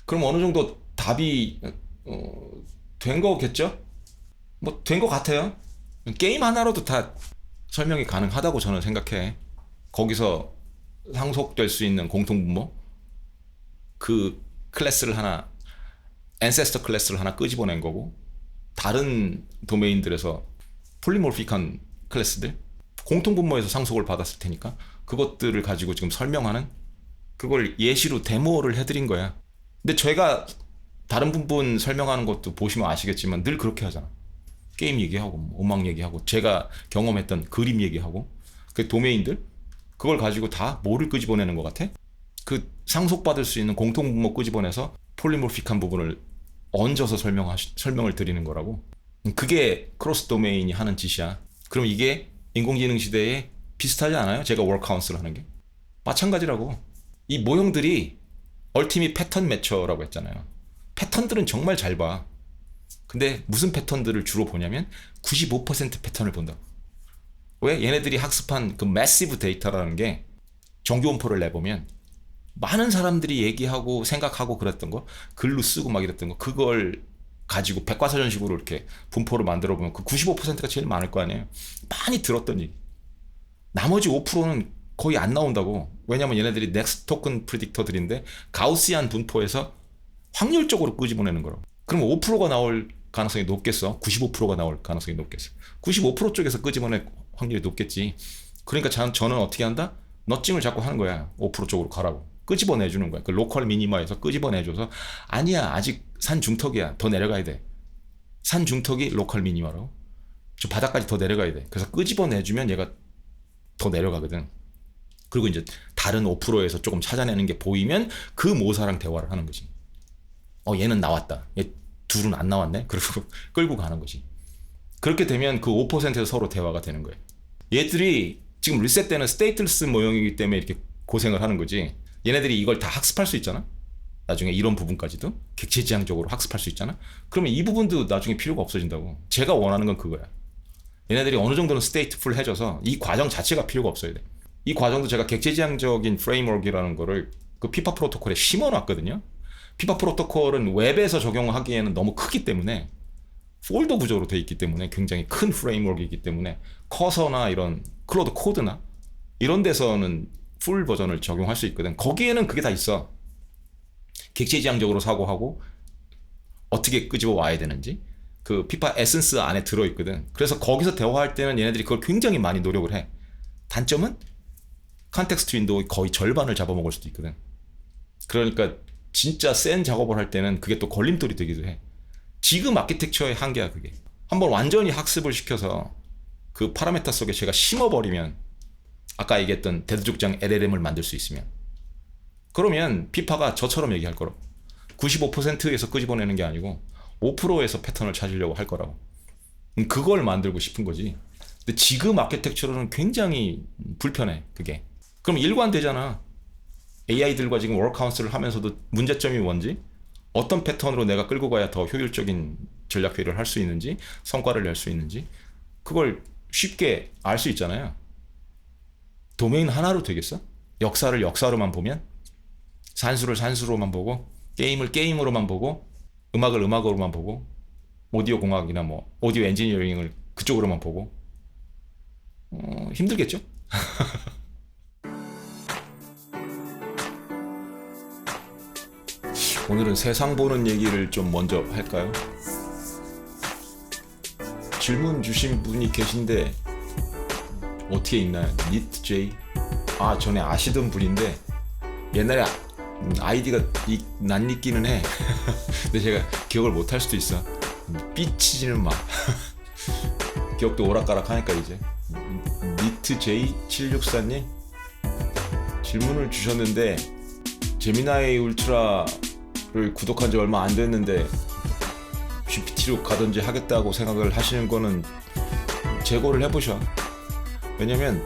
그럼 어느 정도 답이 된 거겠죠? 뭐 된 거 같아요. 게임 하나로도 다 설명이 가능하다고 저는 생각해. 거기서 상속될 수 있는 공통분모, 그 클래스를 하나, 앤세스터 클래스를 하나 끄집어낸 거고, 다른 도메인들에서 폴리모피크한 클래스들, 공통분모에서 상속을 받았을 테니까 그것들을 가지고 지금 설명하는, 그걸 예시로 데모를 해드린 거야. 근데 제가 다른 부분 설명하는 것도 보시면 아시겠지만 늘 그렇게 하잖아. 게임 얘기하고 뭐 음악 얘기하고 제가 경험했던 그림 얘기하고 그 도메인들, 그걸 가지고 다 뭐를 끄집어내는 것 같아? 그 상속받을 수 있는 공통분모 끄집어내서 폴리모픽한 부분을 얹어서 설명을 드리는 거라고. 그게 크로스 도메인이 하는 짓이야. 그럼 이게 인공지능 시대에 비슷하지 않아요? 제가 월카운스를 하는 게 마찬가지라고. 이 모형들이 얼티밋 패턴 매처라고 했잖아요. 패턴들은 정말 잘 봐. 근데 무슨 패턴들을 주로 보냐면 95% 패턴을 본다. 왜? 얘네들이 학습한 그 매시브 데이터라는 게 정교원포를 내보면 많은 사람들이 얘기하고 생각하고 그랬던 거, 글로 쓰고 막 이랬던 거, 그걸 가지고 백과사전식으로 이렇게 분포를 만들어 보면 그 95%가 제일 많을 거 아니에요. 많이 들었던 얘기. 나머지 5%는 거의 안 나온다고. 왜냐면 얘네들이 넥스트 토큰 프리딕터들인데 가우시안 분포에서 확률적으로 끄집어내는 거라고. 그럼 5%가 나올 가능성이 높겠어? 95%가 나올 가능성이 높겠어? 95% 쪽에서 끄집어낼 확률이 높겠지. 그러니까 저는 어떻게 한다? 너칭을 자꾸 하는 거야. 5% 쪽으로 가라고. 끄집어내주는 거야. 그 로컬 미니마에서 끄집어내줘서 아니야, 아직 산 중턱이야. 더 내려가야 돼. 산 중턱이 로컬 미니마라고. 저 바닥까지 더 내려가야 돼. 그래서 끄집어내주면 얘가 더 내려가거든. 그리고 이제 다른 5%에서 조금 찾아내는 게 보이면 그 모사랑 대화를 하는 거지. 얘는 나왔다. 얘 둘은 안 나왔네. 그리고 끌고 가는 거지. 그렇게 되면 그 5%에서 서로 대화가 되는 거예요. 얘들이 지금 리셋되는 스테이틀스 모형이기 때문에 이렇게 고생을 하는 거지. 얘네들이 이걸 다 학습할 수 있잖아. 나중에 이런 부분까지도 객체지향적으로 학습할 수 있잖아. 그러면 이 부분도 나중에 필요가 없어진다고. 제가 원하는 건 그거야. 얘네들이 어느 정도는 스테이트풀 해져서 이 과정 자체가 필요가 없어야 돼. 이 과정도 제가 객체지향적인 프레임워크라는 거를 그 피파 프로토콜에 심어놨거든요. 피파 프로토콜은 웹에서 적용하기에는 너무 크기 때문에, 폴더 구조로 되어 있기 때문에 굉장히 큰 프레임워크이기 때문에 커서나 이런 클로드 코드나 이런 데서는 풀 버전을 적용할 수 있거든. 거기에는 그게 다 있어. 객체지향적으로 사고하고 어떻게 끄집어 와야 되는지 그 피파 에센스 안에 들어있거든. 그래서 거기서 대화할 때는 얘네들이 그걸 굉장히 많이 노력을 해. 단점은 컨텍스트 윈도우의 거의 절반을 잡아먹을 수도 있거든. 그러니까 진짜 센 작업을 할 때는 그게 또 걸림돌이 되기도 해. 지금 아키텍처의 한계야 그게. 한번 완전히 학습을 시켜서 그 파라메타 속에 제가 심어버리면, 아까 얘기했던 대두족장 LLM을 만들 수 있으면, 그러면 피파가 저처럼 얘기할 거라고. 95%에서 끄집어내는 게 아니고 5%에서 패턴을 찾으려고 할 거라고. 그걸 만들고 싶은 거지. 근데 지금 아키텍처로는 굉장히 불편해 그게. 그럼 일관되잖아. AI들과 지금 워크카운스를 하면서도 문제점이 뭔지, 어떤 패턴으로 내가 끌고 가야 더 효율적인 전략 회의를 할 수 있는지, 성과를 낼 수 있는지, 그걸 쉽게 알 수 있잖아요. 도메인 하나로 되겠어? 역사를 역사로만 보면, 산수를 산수로만 보고, 게임을 게임으로만 보고, 음악을 음악으로만 보고, 오디오 공학이나 뭐 오디오 엔지니어링을 그쪽으로만 보고, 힘들겠죠? 오늘은 세상 보는 얘기를 좀 먼저 할까요? 질문 주신 분이 계신데 어떻게 있나요? 니트제이? 전에 아시던 분인데 옛날에 아이디가 낯익기는 해. 근데 제가 기억을 못할 수도 있어. 삐치지는 마. 기억도 오락가락 하니까 이제. 니트제이764님 질문을 주셨는데, 제미나이 울트라를 구독한 지 얼마 안 됐는데 GPT로 가든지 하겠다고 생각을 하시는 거는 재고를 해보셔. 왜냐면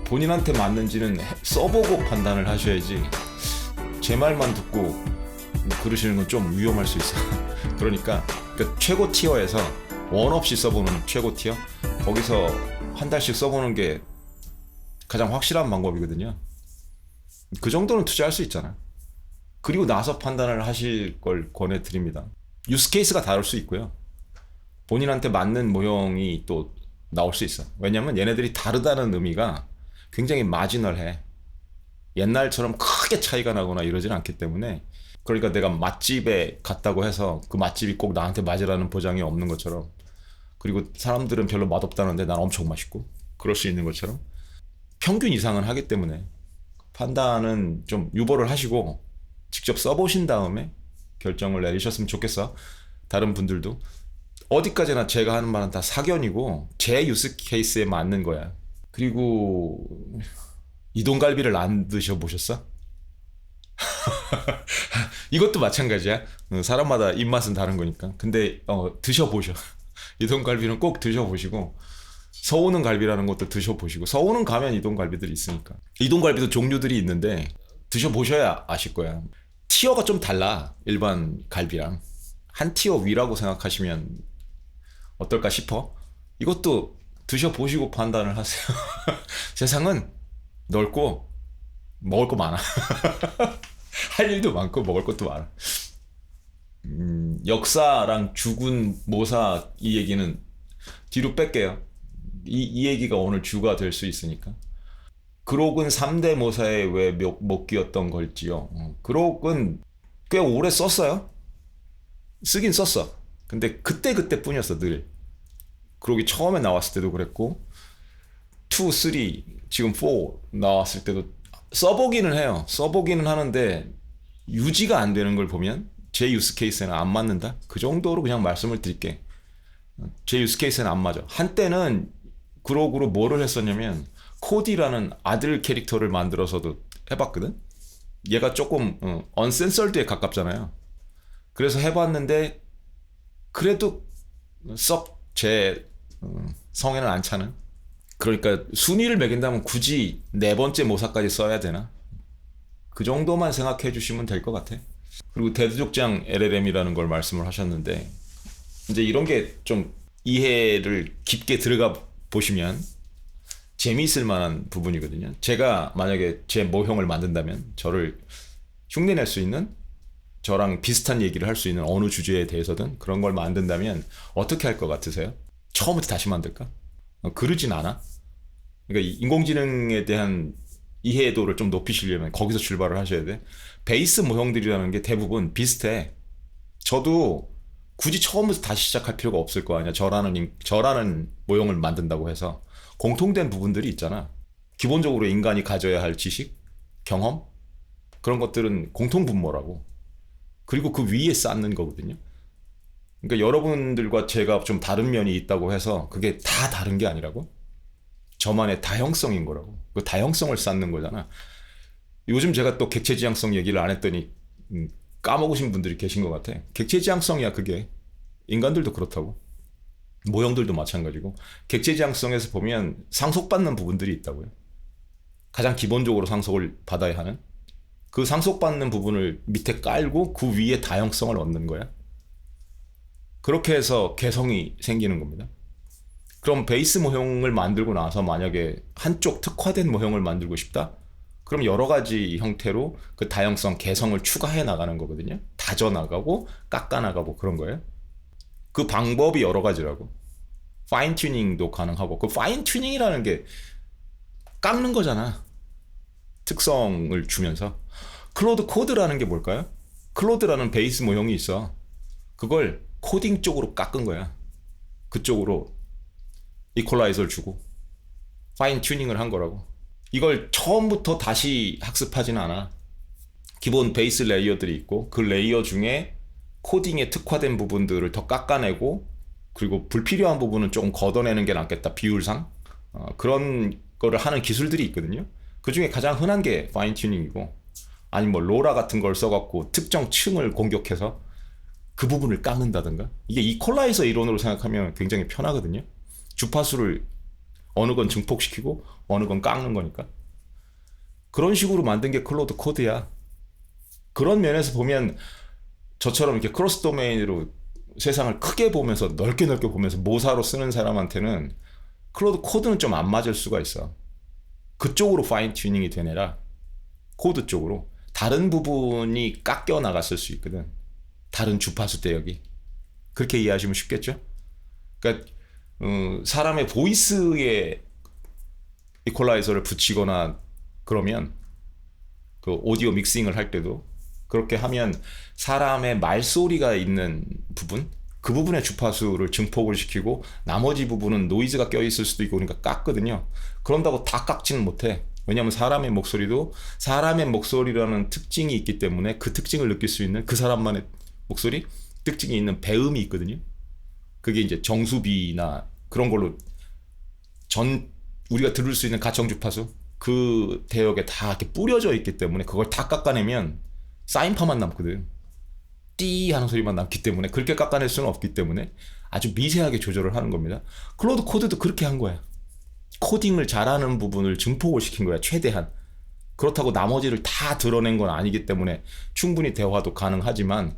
본인한테 맞는지는 써보고 판단을 하셔야지 제 말만 듣고 그러시는 건 좀 위험할 수 있어. 그러니까 그 최고 티어에서 원 없이 써보는 최고 티어, 거기서 한 달씩 써보는 게 가장 확실한 방법이거든요. 그 정도는 투자할 수 있잖아. 그리고 나서 판단을 하실 걸 권해드립니다. 유스 케이스가 다를 수 있고요. 본인한테 맞는 모형이 또 나올 수 있어. 왜냐면 얘네들이 다르다는 의미가 굉장히 마지널해. 옛날처럼 크게 차이가 나거나 이러진 않기 때문에, 그러니까 내가 맛집에 갔다고 해서 그 맛집이 꼭 나한테 맞으라는 보장이 없는 것처럼, 그리고 사람들은 별로 맛없다는데 난 엄청 맛있고 그럴 수 있는 것처럼 평균 이상은 하기 때문에 판단은 좀 유보를 하시고 직접 써보신 다음에 결정을 내리셨으면 좋겠어. 다른 분들도 어디까지나 제가 하는 말은 다 사견이고 제 유스 케이스에 맞는 거야. 그리고 이동갈비를 안 드셔보셨어? 이것도 마찬가지야. 사람마다 입맛은 다른 거니까. 근데 드셔보셔. 이동갈비는 꼭 드셔보시고, 서우는 갈비라는 것도 드셔보시고, 서우는 가면 이동갈비들이 있으니까. 이동갈비도 종류들이 있는데 드셔보셔야 아실 거야. 티어가 좀 달라, 일반 갈비랑. 한 티어 위라고 생각하시면 어떨까 싶어. 이것도 드셔보시고 판단을 하세요. 세상은 넓고 먹을 거 많아. 할 일도 많고 먹을 것도 많아. 역사랑 죽은 모사 이 얘기는 뒤로 뺄게요. 이 얘기가 오늘 주가 될 수 있으니까. 그록은 3대 모사에 왜 못 끼었던 걸지요. 그록은 꽤 오래 썼어요. 쓰긴 썼어. 근데 그때 뿐이었어, 늘. 그록이 처음에 나왔을 때도 그랬고 2, 3, 지금 4 나왔을 때도 써보기는 해요. 써보기는 하는데 유지가 안 되는 걸 보면 제 유스 케이스에는 안 맞는다? 그 정도로 그냥 말씀을 드릴게. 제 유스 케이스에는 안 맞아. 한때는 그록으로 뭐를 했었냐면 코디라는 아들 캐릭터를 만들어서도 해봤거든? 얘가 조금 언센서드에 가깝잖아요. 그래서 해봤는데 그래도 썩 제 성에는 안 차는. 그러니까 순위를 매긴다면 굳이 네 번째 모사까지 써야 되나? 그 정도만 생각해 주시면 될 것 같아. 그리고 대두족장 LLM이라는 걸 말씀을 하셨는데, 이제 이런 게 좀 이해를 깊게 들어가 보시면 재미있을 만한 부분이거든요. 제가 만약에 제 모형을 만든다면 저를 흉내낼 수 있는, 저랑 비슷한 얘기를 할 수 있는 어느 주제에 대해서든 그런 걸 만든다면 어떻게 할 것 같으세요? 처음부터 다시 만들까? 그러진 않아. 그러니까 인공지능에 대한 이해도를 좀 높이시려면 거기서 출발을 하셔야 돼. 베이스 모형들이라는 게 대부분 비슷해. 저도 굳이 처음부터 다시 시작할 필요가 없을 거 아니야. 저라는 모형을 만든다고 해서 공통된 부분들이 있잖아. 기본적으로 인간이 가져야 할 지식, 경험, 그런 것들은 공통분모라고. 그리고 그 위에 쌓는 거거든요. 그러니까 여러분들과 제가 좀 다른 면이 있다고 해서 그게 다 다른 게 아니라고. 저만의 다형성인 거라고. 그 다형성을 쌓는 거잖아. 요즘 제가 또 객체지향성 얘기를 안 했더니 까먹으신 분들이 계신 것 같아. 객체지향성이야, 그게. 인간들도 그렇다고. 모형들도 마찬가지고. 객체지향성에서 보면 상속받는 부분들이 있다고요. 가장 기본적으로 상속을 받아야 하는. 그 상속받는 부분을 밑에 깔고 그 위에 다형성을 얻는 거야. 그렇게 해서 개성이 생기는 겁니다. 그럼 베이스 모형을 만들고 나서 만약에 한쪽 특화된 모형을 만들고 싶다? 그럼 여러 가지 형태로 그 다양성, 개성을 추가해 나가는 거거든요. 다져 나가고 깎아 나가고 그런 거예요. 그 방법이 여러 가지라고. 파인 튜닝도 가능하고, 그 파인 튜닝이라는 게 깎는 거잖아. 특성을 주면서. 클로드 코드라는 게 뭘까요? 클로드라는 베이스 모형이 있어. 그걸 코딩 쪽으로 깎은 거야. 그쪽으로 이퀄라이저를 주고 파인 튜닝을 한 거라고. 이걸 처음부터 다시 학습하지는 않아. 기본 베이스 레이어들이 있고 그 레이어 중에 코딩에 특화된 부분들을 더 깎아내고, 그리고 불필요한 부분은 조금 걷어내는 게 낫겠다, 비율상. 그런 거를 하는 기술들이 있거든요. 그 중에 가장 흔한 게 파인 튜닝이고, 아니면 뭐 로라 같은 걸 써갖고 특정 층을 공격해서 그 부분을 깎는다든가. 이게 이퀄라이저 이론으로 생각하면 굉장히 편하거든요. 주파수를 어느 건 증폭시키고 어느 건 깎는 거니까. 그런 식으로 만든 게 클로드 코드야. 그런 면에서 보면 저처럼 이렇게 크로스 도메인으로 세상을 크게 보면서 넓게 보면서 모사로 쓰는 사람한테는 클로드 코드는 좀 안 맞을 수가 있어. 그쪽으로 파인 튜닝이 되느라 코드 쪽으로. 다른 부분이 깎여 나갔을 수 있거든. 다른 주파수 대역이. 그렇게 이해하시면 쉽겠죠? 그러니까 사람의 보이스에 이퀄라이저를 붙이거나 그러면 그 오디오 믹싱을 할 때도 그렇게 하면 사람의 말소리가 있는 부분, 그 부분의 주파수를 증폭을 시키고 나머지 부분은 노이즈가 껴있을 수도 있고 그러니까 깎거든요. 그런다고 다 깎지는 못해. 왜냐하면 사람의 목소리도 사람의 목소리라는 특징이 있기 때문에 그 특징을 느낄 수 있는 그 사람만의 목소리 특징이 있는 배음이 있거든요. 그게 이제 정수비나 그런 걸로 우리가 들을 수 있는 가청 주파수 그 대역에 다 이렇게 뿌려져 있기 때문에 그걸 다 깎아내면 사인파만 남거든. 띠 하는 소리만 남기 때문에 그렇게 깎아낼 수는 없기 때문에 아주 미세하게 조절을 하는 겁니다. 클로드 코드도 그렇게 한 거야. 코딩을 잘하는 부분을 증폭을 시킨 거야, 최대한. 그렇다고 나머지를 다 드러낸 건 아니기 때문에 충분히 대화도 가능하지만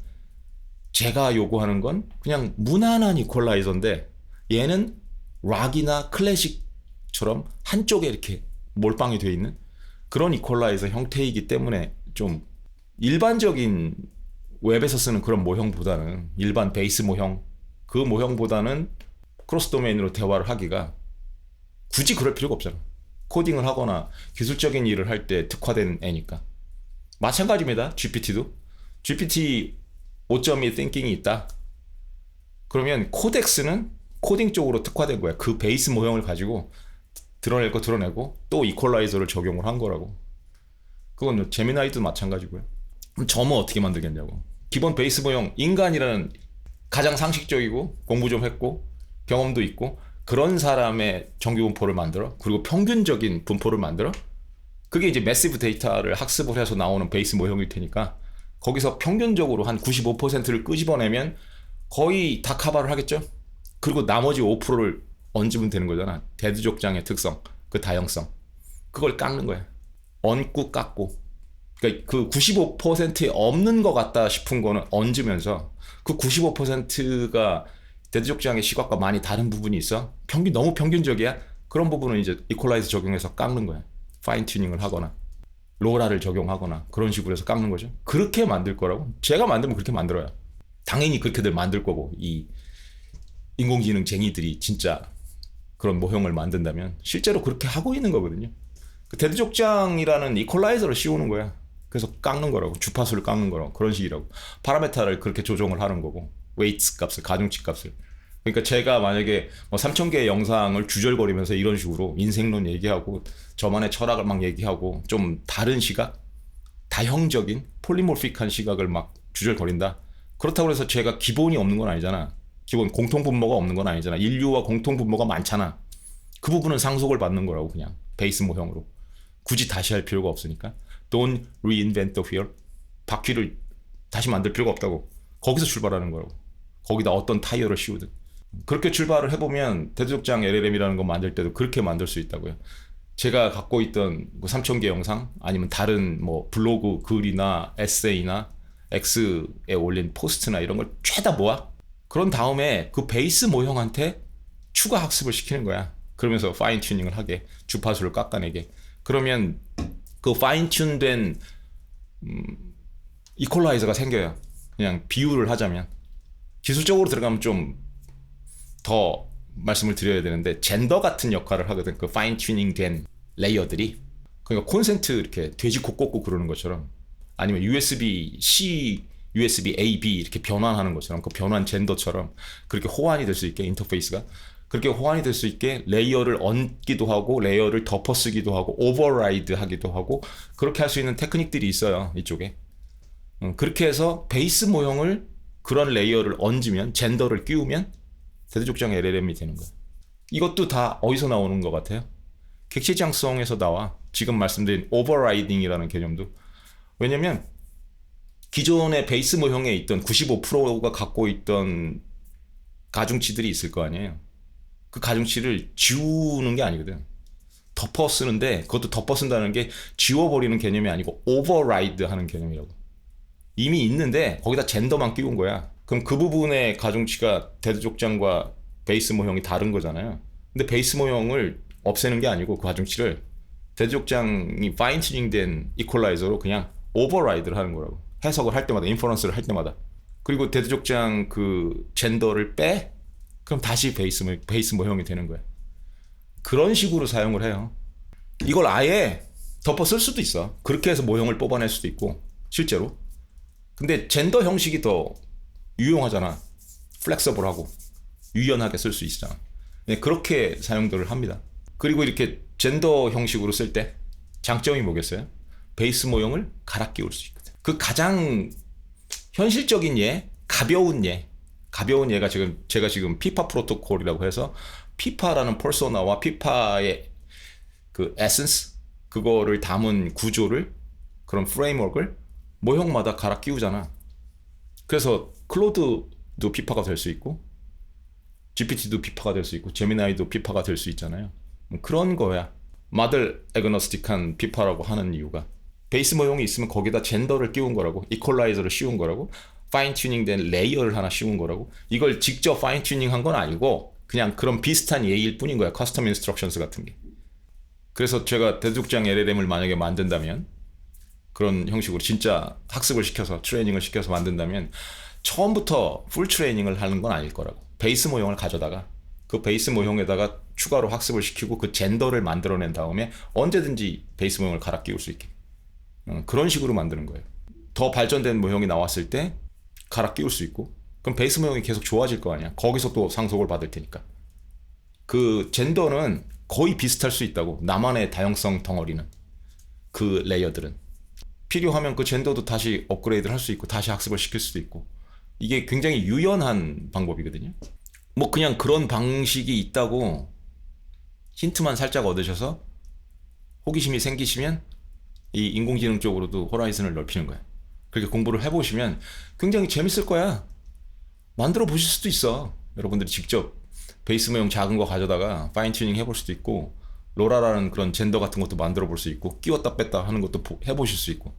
제가 요구하는 건 그냥 무난한 이퀄라이저인데 얘는 락이나 클래식처럼 한쪽에 이렇게 몰빵이 되어 있는 그런 이퀄라이저 형태이기 때문에 좀 일반적인 웹에서 쓰는 그런 모형보다는 일반 베이스 모형 그 모형보다는 크로스 도메인으로 대화를 하기가 굳이 그럴 필요가 없잖아. 코딩을 하거나 기술적인 일을 할 때 특화된 애니까. 마찬가지입니다. GPT도. GPT 5.2 띵킹이 있다. 그러면 코덱스는 코딩 쪽으로 특화된 거야. 그 베이스 모형을 가지고 드러낼 거 드러내고 또 이퀄라이저를 적용을 한 거라고. 그건 제미나이도 마찬가지고요. 그럼 점은 어떻게 만들겠냐고. 기본 베이스 모형 인간이라는 가장 상식적이고 공부 좀 했고 경험도 있고 그런 사람의 정규 분포를 만들어 그리고 평균적인 분포를 만들어 그게 이제 매시브 데이터를 학습을 해서 나오는 베이스 모형일 테니까 거기서 평균적으로 한 95%를 끄집어내면 거의 다 커버를 하겠죠. 그리고 나머지 5%를 얹으면 되는 거잖아. 대두족장의 특성, 그 다형성. 그걸 깎는 거야. 얹고 깎고. 그러니까 그 95%에 없는 것 같다 싶은 거는 얹으면서 그 95%가 대두족장의 시각과 많이 다른 부분이 있어. 너무 평균적이야. 그런 부분은 이제 이퀄라이저 적용해서 깎는 거야. 파인 튜닝을 하거나 로라를 적용하거나 그런 식으로 해서 깎는 거죠. 그렇게 만들 거라고. 제가 만들면 그렇게 만들어요. 당연히 그렇게들 만들 거고 이 인공지능쟁이들이 진짜 그런 모형을 만든다면 실제로 그렇게 하고 있는 거거든요. 그 대두족장이라는 이퀄라이저를 씌우는 거야. 그래서 깎는 거라고. 주파수를 깎는 거라고. 그런 식이라고. 파라메타를 그렇게 조정을 하는 거고 웨이트 값을, 가중치 값을. 그러니까 제가 만약에 뭐 3,000개의 영상을 주절거리면서 이런 식으로 인생론 얘기하고 저만의 철학을 막 얘기하고 좀 다른 시각, 다형적인 폴리모픽한 시각을 막 주절거린다. 그렇다고 해서 제가 기본이 없는 건 아니잖아. 기본 공통분모가 없는 건 아니잖아. 인류와 공통분모가 많잖아. 그 부분은 상속을 받는 거라고 그냥 베이스 모형으로. 굳이 다시 할 필요가 없으니까. Don't reinvent the wheel. 바퀴를 다시 만들 필요가 없다고. 거기서 출발하는 거라고. 거기다 어떤 타이어를 씌우든. 그렇게 출발을 해보면 대두족장 LLM이라는 거 만들 때도 그렇게 만들 수 있다고요. 제가 갖고 있던 3,000개 영상 아니면 다른 뭐 블로그 글이나 에세이나 X에 올린 포스트나 이런 걸 죄다 모아. 그런 다음에 그 베이스 모형한테 추가 학습을 시키는 거야. 그러면서 파인 튜닝을 하게, 주파수를 깎아내게. 그러면 그 파인 튠된 이퀄라이저가 생겨요. 그냥 비유를 하자면. 기술적으로 들어가면 좀 더 말씀을 드려야 되는데 젠더 같은 역할을 하거든. 그 파인 튜닝 된 레이어들이. 그러니까 콘센트 이렇게 돼지 코 꽂고 그러는 것처럼 아니면 USB-C, USB-A-B 이렇게 변환하는 것처럼 그 변환 젠더처럼 그렇게 호환이 될 수 있게 인터페이스가 그렇게 호환이 될 수 있게 레이어를 얹기도 하고 레이어를 덮어쓰기도 하고 오버라이드 하기도 하고 그렇게 할 수 있는 테크닉들이 있어요. 이쪽에. 그렇게 해서 베이스 모형을 그런 레이어를 얹으면 젠더를 끼우면 대두족장 LLM이 되는 거예요. 이것도 다 어디서 나오는 것 같아요? 객체지향성에서 나와. 지금 말씀드린 오버라이딩이라는 개념도. 왜냐면 기존의 베이스 모형에 있던 95%가 갖고 있던 가중치들이 있을 거 아니에요. 그 가중치를 지우는 게 아니거든. 덮어 쓰는데 그것도 덮어 쓴다는 게 지워버리는 개념이 아니고 오버라이드 하는 개념이라고. 이미 있는데 거기다 젠더만 끼운 거야. 그럼 그 부분의 가중치가 대두족장과 베이스 모형이 다른 거잖아요. 근데 베이스 모형을 없애는 게 아니고 그 가중치를 대두족장이 파인 튜닝된 이퀄라이저로 그냥 오버라이드를 하는 거라고. 해석을 할 때마다, 인퍼런스를 할 때마다. 그리고 대두족장 그 젠더를 빼? 그럼 다시 베이스 모형이 되는 거야. 그런 식으로 사용을 해요. 이걸 아예 덮어 쓸 수도 있어. 그렇게 해서 모형을 뽑아낼 수도 있고, 실제로. 근데 젠더 형식이 더 유용하잖아. 플렉서블하고 유연하게 쓸 수 있잖아. 네, 그렇게 사용들을 합니다. 그리고 이렇게 젠더 형식으로 쓸 때 장점이 뭐겠어요? 베이스 모형을 갈아 끼울 수 있거든. 그 가장 현실적인 가벼운 예가 제가 지금 피파 프로토콜이라고 해서 피파라는 퍼소나와 피파의 그 에센스, 그거를 담은 구조를, 그런 프레임워크를 모형마다 갈아 끼우잖아. 그래서 클로드도 피파가 될 수 있고, GPT도 피파가 될 수 있고, 제미나이도 피파가 될 수 있잖아요. 그런 거야. 마들 애그노스틱한 피파라고 하는 이유가, 베이스 모형이 있으면 거기다 젠더를 끼운 거라고, 이퀄라이저를 씌운 거라고, 파인 튜닝된 레이어를 하나 씌운 거라고. 이걸 직접 파인 튜닝한 건 아니고 그냥 그런 비슷한 예일 뿐인 거야. 커스텀 인스트럭션스 같은 게. 그래서 제가 대두족장 LLM을 만약에 만든다면, 그런 형식으로 진짜 학습을 시켜서 트레이닝을 시켜서 만든다면, 처음부터 풀 트레이닝을 하는 건 아닐 거라고. 베이스 모형을 가져다가 그 베이스 모형에다가 추가로 학습을 시키고 그 젠더를 만들어낸 다음에 언제든지 베이스 모형을 갈아 끼울 수 있게, 그런 식으로 만드는 거예요. 더 발전된 모형이 나왔을 때 갈아 끼울 수 있고, 그럼 베이스 모형이 계속 좋아질 거 아니야. 거기서 또 상속을 받을 테니까. 그 젠더는 거의 비슷할 수 있다고. 나만의 다양성 덩어리는, 그 레이어들은 필요하면 그 젠더도 다시 업그레이드를 할 수 있고, 다시 학습을 시킬 수도 있고. 이게 굉장히 유연한 방법이거든요. 뭐 그냥 그런 방식이 있다고 힌트만 살짝 얻으셔서 호기심이 생기시면 이 인공지능 쪽으로도 호라이즌을 넓히는 거야. 그렇게 공부를 해보시면 굉장히 재밌을 거야. 만들어 보실 수도 있어. 여러분들이 직접 베이스 모형 작은 거 가져다가 파인 튜닝 해볼 수도 있고, 로라라는 그런 젠더 같은 것도 만들어 볼 수 있고, 끼웠다 뺐다 하는 것도 해보실 수 있고,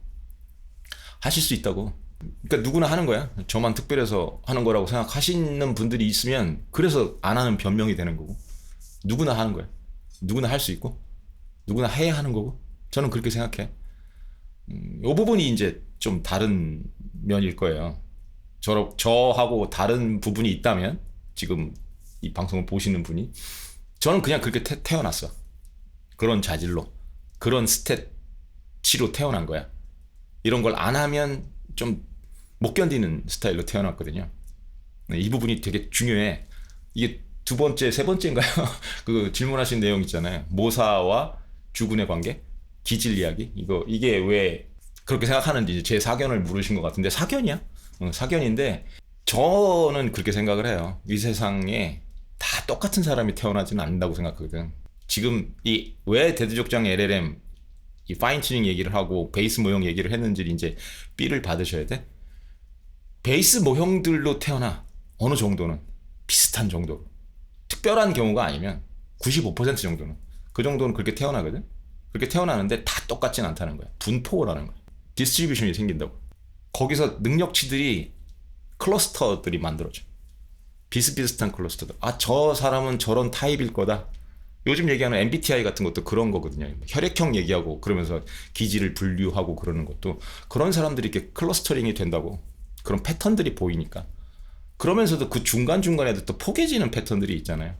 하실 수 있다고. 그러니까 누구나 하는 거야. 저만 특별해서 하는 거라고 생각하시는 분들이 있으면 그래서 안 하는 변명이 되는 거고, 누구나 하는 거야. 누구나 할 수 있고, 누구나 해야 하는 거고, 저는 그렇게 생각해. 이 부분이 이제 좀 다른 면일 거예요. 저하고 다른 부분이 있다면, 지금 이 방송을 보시는 분이, 저는 그냥 그렇게 태어났어. 그런 자질로, 그런 스탯치로 태어난 거야. 이런 걸 안 하면 좀 못 견디는 스타일로 태어났거든요. 이 부분이 되게 중요해. 이게 두 번째, 세 번째인가요? 그 질문하신 내용 있잖아요. 모사와 주군의 관계, 기질 이야기. 이게 왜 그렇게 생각하는지 제 사견을 물으신 것 같은데, 사견이야? 사견인데, 저는 그렇게 생각을 해요. 이 세상에 다 똑같은 사람이 태어나지는 않는다고 생각하거든. 지금 왜 대두족장 LLM 이 파인 튜닝 얘기를 하고 베이스 모형 얘기를 했는지 이제 B를 받으셔야 돼. 베이스 모형들로 태어나. 어느 정도는 비슷한 정도로, 특별한 경우가 아니면 95% 정도는, 그 정도는 그렇게 태어나거든. 그렇게 태어나는데 다 똑같진 않다는 거야. 분포라는 거야. 디스트리뷰션이 생긴다고. 거기서 능력치들이, 클러스터들이 만들어져. 비슷비슷한 클러스터들. 저 사람은 저런 타입일 거다. 요즘 얘기하는 MBTI 같은 것도 그런 거거든요. 혈액형 얘기하고 그러면서 기질을 분류하고 그러는 것도 그런 사람들이 이렇게 클러스터링이 된다고. 그런 패턴들이 보이니까. 그러면서도 그 중간중간에도 또 포개지는 패턴들이 있잖아요.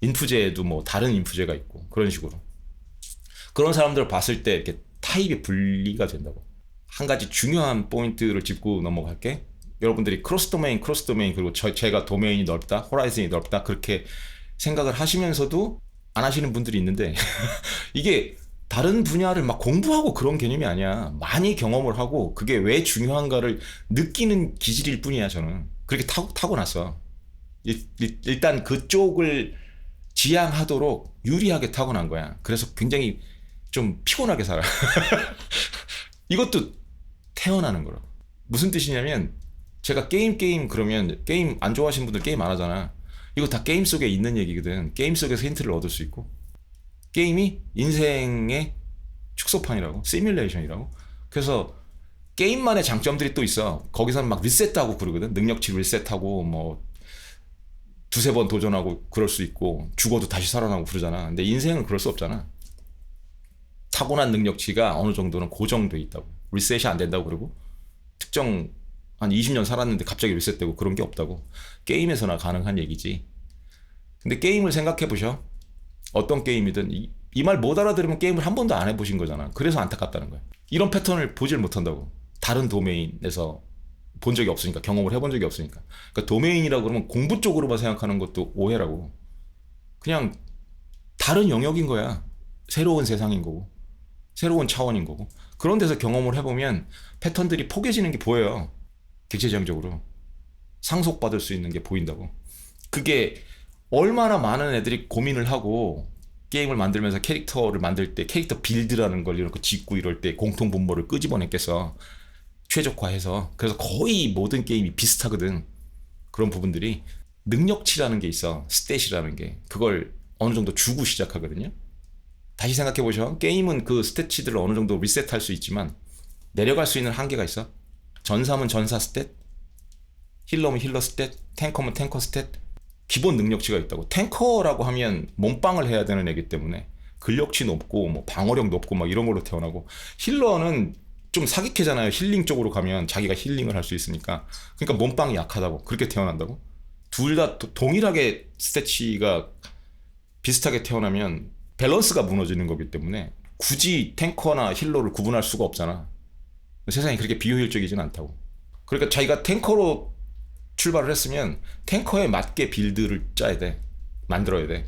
인프제에도 뭐 다른 인프제가 있고, 그런 식으로. 그런 사람들을 봤을 때 이렇게 타입이 분리가 된다고. 한 가지 중요한 포인트를 짚고 넘어갈게. 여러분들이 크로스 도메인, 그리고 제가 도메인이 넓다, 호라이즌이 넓다, 그렇게 생각을 하시면서도 안 하시는 분들이 있는데 이게 다른 분야를 막 공부하고 그런 개념이 아니야. 많이 경험을 하고 그게 왜 중요한가를 느끼는 기질일 뿐이야. 저는 그렇게 타고났어. 일단 그쪽을 지향하도록 유리하게 타고난 거야. 그래서 굉장히 좀 피곤하게 살아. 이것도 태어나는 거라고. 무슨 뜻이냐면, 제가 게임 그러면, 게임 안 좋아하시는 분들 게임 안 하잖아. 이거 다 게임 속에 있는 얘기거든. 게임 속에서 힌트를 얻을 수 있고, 게임이 인생의 축소판이라고, 시뮬레이션이라고. 그래서 게임만의 장점들이 또 있어. 거기서는 막 리셋하고 그러거든. 능력치 리셋하고 뭐 두세 번 도전하고 그럴 수 있고, 죽어도 다시 살아나고 그러잖아. 근데 인생은 그럴 수 없잖아. 타고난 능력치가 어느 정도는 고정돼 있다고. 리셋이 안 된다고. 그러고 특정 한 20년 살았는데 갑자기 리셋되고 그런 게 없다고. 게임에서나 가능한 얘기지. 근데 게임을 생각해 보셔. 어떤 게임이든 이 말 못 알아들으면 게임을 한 번도 안 해보신 거잖아. 그래서 안타깝다는 거야. 이런 패턴을 보질 못한다고. 다른 도메인에서 본 적이 없으니까, 경험을 해본 적이 없으니까. 그러니까 도메인이라고 그러면 공부 쪽으로만 생각하는 것도 오해라고. 그냥 다른 영역인 거야. 새로운 세상인 거고, 새로운 차원인 거고. 그런 데서 경험을 해보면 패턴들이 포개지는 게 보여요. 객체적으로 상속받을 수 있는 게 보인다고. 그게 얼마나 많은 애들이 고민을 하고 게임을 만들면서 캐릭터를 만들 때 캐릭터 빌드라는 걸 이렇게 짓고 이럴 때 공통분모를 끄집어냈겠어. 최적화해서. 그래서 거의 모든 게임이 비슷하거든. 그런 부분들이. 능력치라는 게 있어. 스탯이라는 게. 그걸 어느 정도 주고 시작하거든요. 다시 생각해 보셔. 게임은 그 스탯치들을 어느 정도 리셋할 수 있지만 내려갈 수 있는 한계가 있어. 전사면 전사 스탯, 힐러면 힐러 스탯, 탱커면 탱커 스탯. 기본 능력치가 있다고. 탱커라고 하면 몸빵을 해야 되는 애기 때문에 근력치 높고 뭐 방어력 높고 막 이런 걸로 태어나고, 힐러는 좀 사기캐잖아요. 힐링 쪽으로 가면 자기가 힐링을 할 수 있으니까. 그러니까 몸빵이 약하다고. 그렇게 태어난다고. 둘 다 동일하게 스탯치가 비슷하게 태어나면 밸런스가 무너지는 거기 때문에 굳이 탱커나 힐러를 구분할 수가 없잖아. 세상이 그렇게 비효율적이진 않다고. 그러니까 자기가 탱커로 출발을 했으면 탱커에 맞게 빌드를 짜야 돼. 만들어야 돼.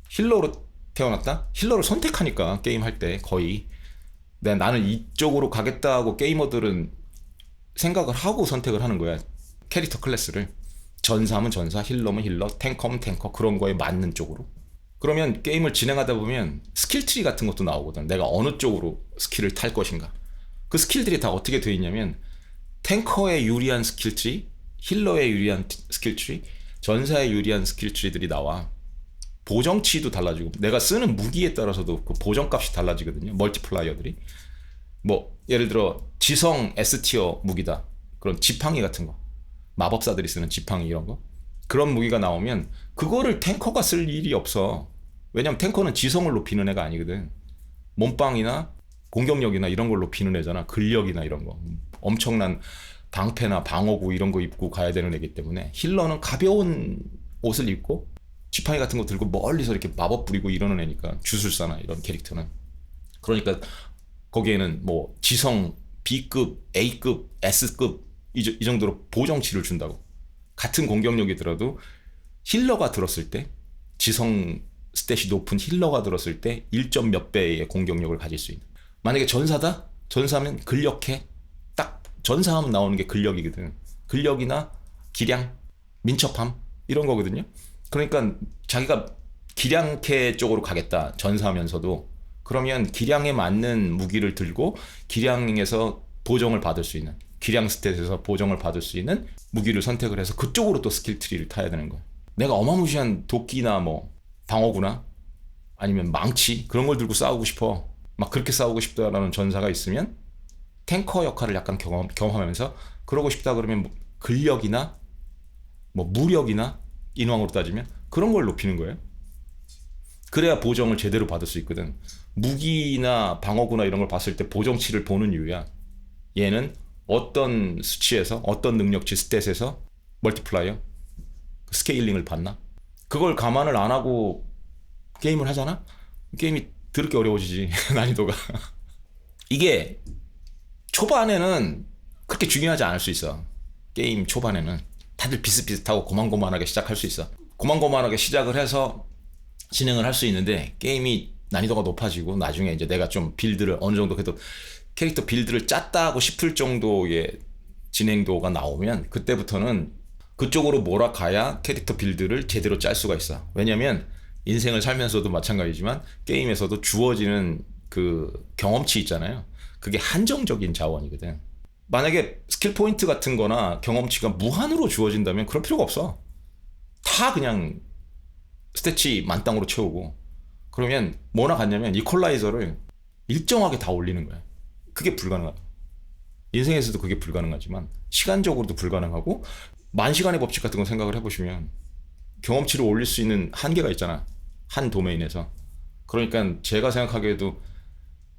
힐러로 태어났다? 힐러를 선택하니까 게임 할 때 거의 나는 이쪽으로 가겠다 하고 게이머들은 생각을 하고 선택을 하는 거야. 캐릭터 클래스를. 전사면 전사, 힐러면 힐러, 탱커면 탱커, 그런 거에 맞는 쪽으로. 그러면 게임을 진행하다 보면 스킬 트리 같은 것도 나오거든. 내가 어느 쪽으로 스킬을 탈 것인가. 그 스킬들이 다 어떻게 되어 있냐면 탱커에 유리한 스킬 트리, 힐러에 유리한 스킬 트리, 전사에 유리한 스킬 트리들이 나와. 보정치도 달라지고 내가 쓰는 무기에 따라서도 그 보정값이 달라지거든요. 멀티플라이어들이. 뭐 예를 들어 지성 S티어 무기다. 그런 지팡이 같은 거. 마법사들이 쓰는 지팡이 이런 거. 그런 무기가 나오면 그거를 탱커가 쓸 일이 없어. 왜냐면 탱커는 지성을 높이는 애가 아니거든. 몸빵이나 공격력이나 이런 걸 높이는 애잖아. 근력이나 이런 거. 엄청난 방패나 방어구 이런 거 입고 가야 되는 애기 때문에. 힐러는 가벼운 옷을 입고 지팡이 같은 거 들고 멀리서 이렇게 마법 부리고 이러는 애니까. 주술사나 이런 캐릭터는. 그러니까 거기에는 뭐 지성 B급, A급, S급 이 정도로 보정치를 준다고. 같은 공격력이더라도 힐러가 들었을 때, 지성 스탯이 높은 힐러가 들었을 때 1점 몇 배의 공격력을 가질 수 있는. 만약에 전사다? 전사면 근력해. 딱 전사하면 나오는 게 근력이거든. 근력이나 기량, 민첩함 이런 거거든요. 그러니까 자기가 기량캐 쪽으로 가겠다. 전사하면서도. 그러면 기량에 맞는 무기를 들고 기량에서 보정을 받을 수 있는, 기량 스탯에서 보정을 받을 수 있는 무기를 선택을 해서 그쪽으로 또 스킬 트리를 타야 되는 거야. 내가 어마무시한 도끼나 뭐 방어구나 아니면 망치 그런 걸 들고 싸우고 싶어. 막 그렇게 싸우고 싶다라는 전사가 있으면 탱커 역할을 약간 경험하면서 그러고 싶다 그러면 뭐 근력이나 뭐 무력이나 인왕으로 따지면 그런 걸 높이는 거예요. 그래야 보정을 제대로 받을 수 있거든. 무기나 방어구나 이런 걸 봤을 때 보정치를 보는 이유야. 얘는 어떤 수치에서 어떤 능력치 스탯에서 멀티플라이어 스케일링을 받나? 그걸 감안을 안 하고 게임을 하잖아? 게임이 더럽게 어려워지지. 난이도가. 이게 초반에는 그렇게 중요하지 않을 수 있어. 게임 초반에는 다들 비슷비슷하고 고만고만하게 시작할 수 있어. 고만고만하게 시작을 해서 진행을 할 수 있는데 게임이 난이도가 높아지고 나중에 이제 내가 좀 빌드를 어느 정도 그래도 캐릭터 빌드를 짰다 고 싶을 정도의 진행도가 나오면 그때부터는 그쪽으로 몰아가야 캐릭터 빌드를 제대로 짤 수가 있어. 왜냐면 인생을 살면서도 마찬가지지만 게임에서도 주어지는 그 경험치 있잖아요. 그게 한정적인 자원이거든. 만약에 스킬 포인트 같은 거나 경험치가 무한으로 주어진다면 그럴 필요가 없어. 다 그냥 스탯이 만땅으로 채우고 그러면 뭐나 같냐면 이퀄라이저를 일정하게 다 올리는 거야. 그게 불가능하다. 인생에서도 그게 불가능하지만 시간적으로도 불가능하고 만시간의 법칙 같은 거 생각을 해보시면 경험치를 올릴 수 있는 한계가 있잖아. 한 도메인에서. 그러니까 제가 생각하기에도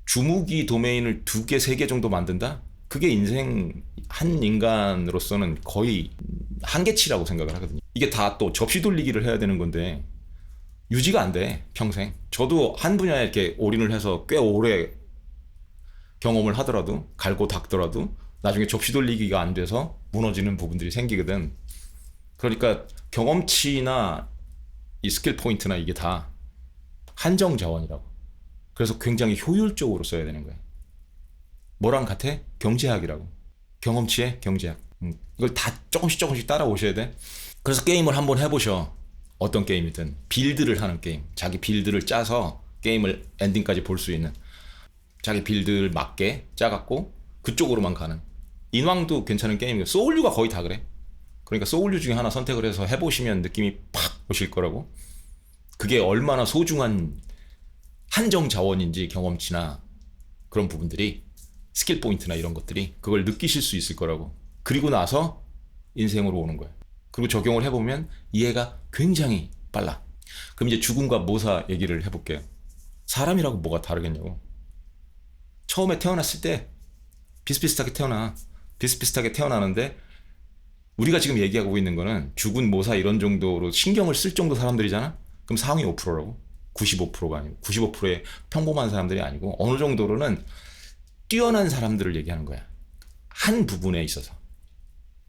주무기 도메인을 2개, 3개 정도 만든다? 그게 인생 한 인간으로서는 거의 한계치라고 생각을 하거든요. 이게 다 또 접시 돌리기를 해야 되는 건데 유지가 안 돼, 평생. 저도 한 분야에 이렇게 올인을 해서 꽤 오래 경험을 하더라도, 갈고 닦더라도 나중에 접시 돌리기가 안 돼서 무너지는 부분들이 생기거든. 그러니까 경험치나 이 스킬 포인트나 이게 다 한정 자원이라고. 그래서 굉장히 효율적으로 써야 되는 거야. 뭐랑 같아? 경제학이라고. 경험치의 경제학. 이걸 다 조금씩 조금씩 따라오셔야 돼. 그래서 게임을 한번 해보셔. 어떤 게임이든. 빌드를 하는 게임. 자기 빌드를 짜서 게임을 엔딩까지 볼 수 있는. 자기 빌드를 맞게 짜갖고 그쪽으로만 가는. 인왕도 괜찮은 게임이고 소울류가 거의 다 그래. 그러니까 소울류 중에 하나 선택을 해서 해보시면 느낌이 팍 오실 거라고. 그게 얼마나 소중한 한정 자원인지 경험치나 그런 부분들이 스킬 포인트나 이런 것들이 그걸 느끼실 수 있을 거라고. 그리고 나서 인생으로 오는 거야. 그리고 적용을 해보면 이해가 굉장히 빨라. 그럼 이제 죽음과 모사 얘기를 해볼게요. 사람이라고 뭐가 다르겠냐고. 처음에 태어났을 때 비슷비슷하게 태어나. 비슷비슷하게 태어나는데 우리가 지금 얘기하고 있는 거는 죽은 모사 이런 정도로 신경을 쓸 정도 사람들이잖아. 그럼 상위 5%라고. 95%가 아니고 95%의 평범한 사람들이 아니고 어느 정도로는 뛰어난 사람들을 얘기하는 거야. 한 부분에 있어서.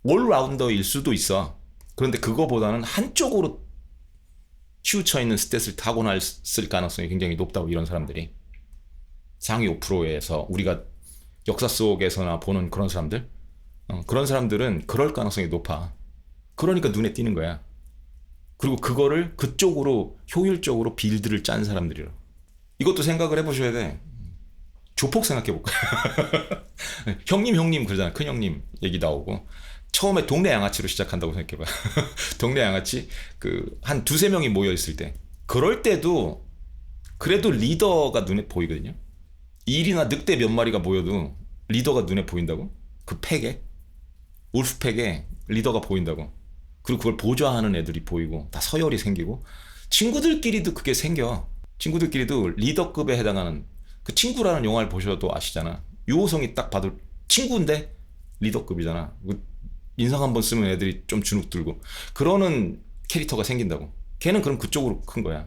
올라운더일 수도 있어. 그런데 그거보다는 한쪽으로 치우쳐 있는 스탯을 타고났을 가능성이 굉장히 높다고. 이런 사람들이 상위 5%에서 우리가 역사 속에서나 보는 그런 사람들, 그런 사람들은 그럴 가능성이 높아. 그러니까 눈에 띄는 거야. 그리고 그거를 그쪽으로 효율적으로 빌드를 짠 사람들이라. 이것도 생각을 해보셔야 돼. 조폭 생각해볼까? 형님 그러잖아. 큰형님 얘기 나오고. 처음에 동네 양아치로 시작한다고 생각해봐. 동네 양아치 한 2-3명이 모여있을 때. 그럴 때도 그래도 리더가 눈에 보이거든요. 일이나 늑대 몇 마리가 모여도 리더가 눈에 보인다고? 그 팩에? 울프팩에 리더가 보인다고. 그리고 그걸 보좌하는 애들이 보이고 다 서열이 생기고 친구들끼리도 그게 생겨. 친구들끼리도 리더급에 해당하는 그 친구라는 영화를 보셔도 아시잖아. 유호성이 딱 봐도 친구인데 리더급이잖아. 인상 한번 쓰면 애들이 좀 주눅 들고 그러는 캐릭터가 생긴다고. 걔는 그럼 그쪽으로 큰 거야.